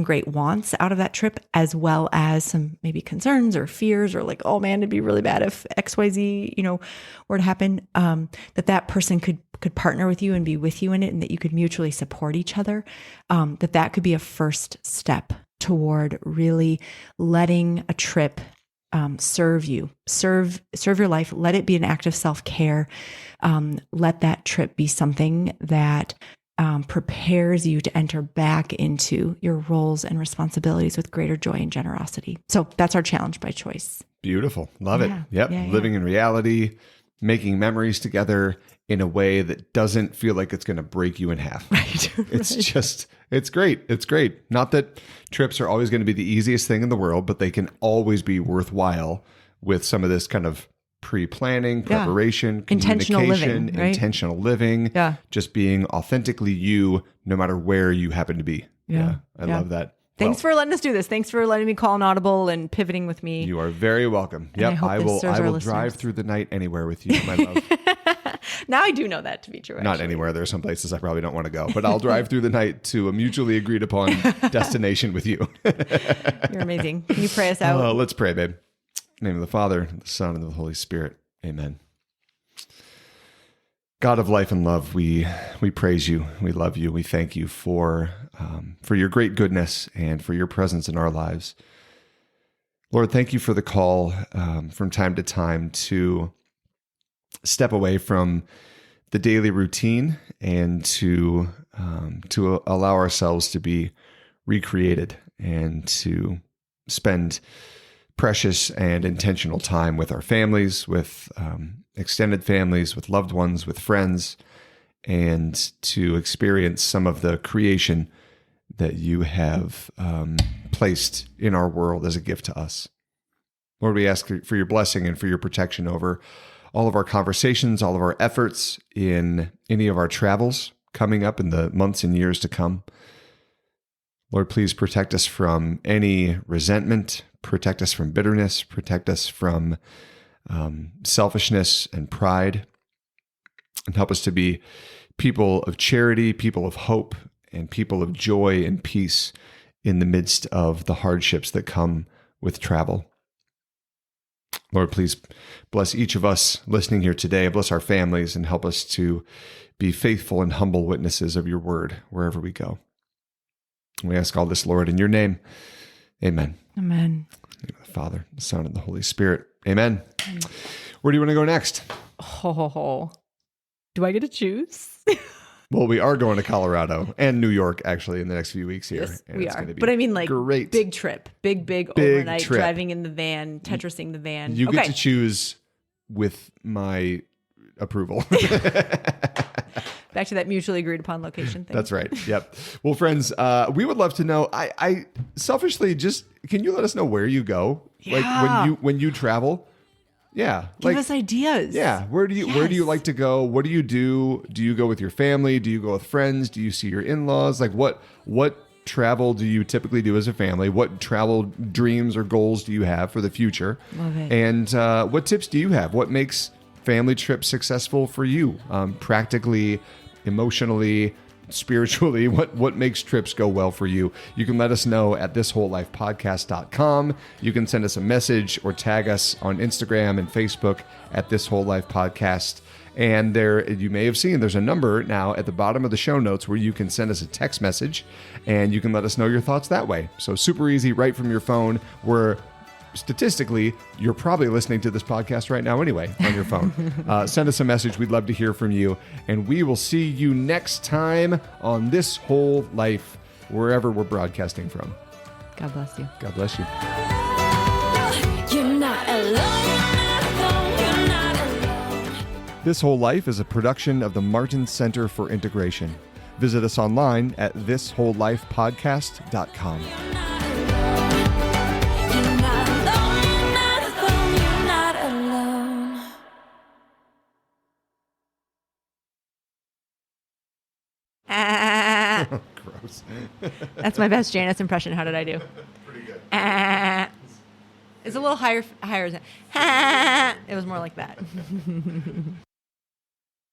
great wants out of that trip, as well as some maybe concerns or fears or like, oh man, it'd be really bad if XYZ, were to happen, that person could partner with you and be with you in it, and that you could mutually support each other, that could be a first step toward really letting a trip serve you, serve your life. Let it be an act of self-care. Let that trip be something that prepares you to enter back into your roles and responsibilities with greater joy and generosity. So that's our challenge by choice. Beautiful. Love it. Yep. Living in reality, making memories together in a way that doesn't feel like it's going to break you in half. Right. It's great. It's great. Not that trips are always going to be the easiest thing in the world, but they can always be worthwhile with some of this kind of pre-planning, preparation, communication, intentional living, just being authentically you, no matter where you happen to be. I love that. Thanks for letting us do this. Thanks for letting me call an audible and pivoting with me. You are very welcome. Yep. I will drive through the night anywhere with you, my love. Now I do know that to be true. Not anywhere. There are some places I probably don't want to go, but I'll drive through the night to a mutually agreed upon destination with you. You're amazing. Can you pray us out? Let's pray, babe. In the name of the Father, the Son, and the Holy Spirit. Amen. God of life and love, we praise you. We love you. We thank you for your great goodness and for your presence in our lives. Lord, thank you for the call from time to time to step away from the daily routine and to allow ourselves to be recreated and to spend precious and intentional time with our families, with extended families, with loved ones, with friends, and to experience some of the creation that you have placed in our world as a gift to us. Lord, we ask for your blessing and for your protection over all of our conversations, all of our efforts in any of our travels coming up in the months and years to come. Lord, please protect us from any resentment, protect us from bitterness, protect us from selfishness and pride, and help us to be people of charity, people of hope, and people of joy and peace in the midst of the hardships that come with travel. Lord, please bless each of us listening here today. Bless our families and help us to be faithful and humble witnesses of your word wherever we go. We ask all this, Lord, in your name. Amen. Amen. In the name of the Father, the Son, and the Holy Spirit. Amen. Where do you want to go next? Oh, do I get to choose? Well, we are going to Colorado and New York, actually, in the next few weeks here. Yes, and we it's are. gonna be But I mean, like, great. big trip, big overnight trip. driving in the van, Tetrising the van. You get to choose with my approval. Back to that mutually agreed upon location thing. That's right. Yep. Well, friends, we would love to know. I selfishly just, can you let us know where you go? Yeah. Like when you travel? Yeah. Give us ideas. Yeah. Where do you like to go? What do you do? Do you go with your family? Do you go with friends? Do you see your in-laws? Like what travel do you typically do as a family? What travel dreams or goals do you have for the future? Love it. And what tips do you have? What makes family trips successful for you? Practically, emotionally, spiritually, what makes trips go well for you? You can let us know at thiswholelifepodcast.com. You can send us a message or tag us on Instagram and Facebook at This Whole Life Podcast. And there, you may have seen, there's a number now at the bottom of the show notes where you can send us a text message and you can let us know your thoughts that way. So super easy, right from your phone. Statistically, you're probably listening to this podcast right now anyway on your phone. Send us a message. We'd love to hear from you. And we will see you next time on This Whole Life, wherever we're broadcasting from. God bless you. God bless you. You're not alone, you're not alone. This Whole Life is a production of the Martin Center for Integration. Visit us online at thiswholelifepodcast.com. You're not alone, you're not alone, you're not alone. Gross. That's my best Janice impression. How did I do? Pretty good. It's a little higher. It was more like that.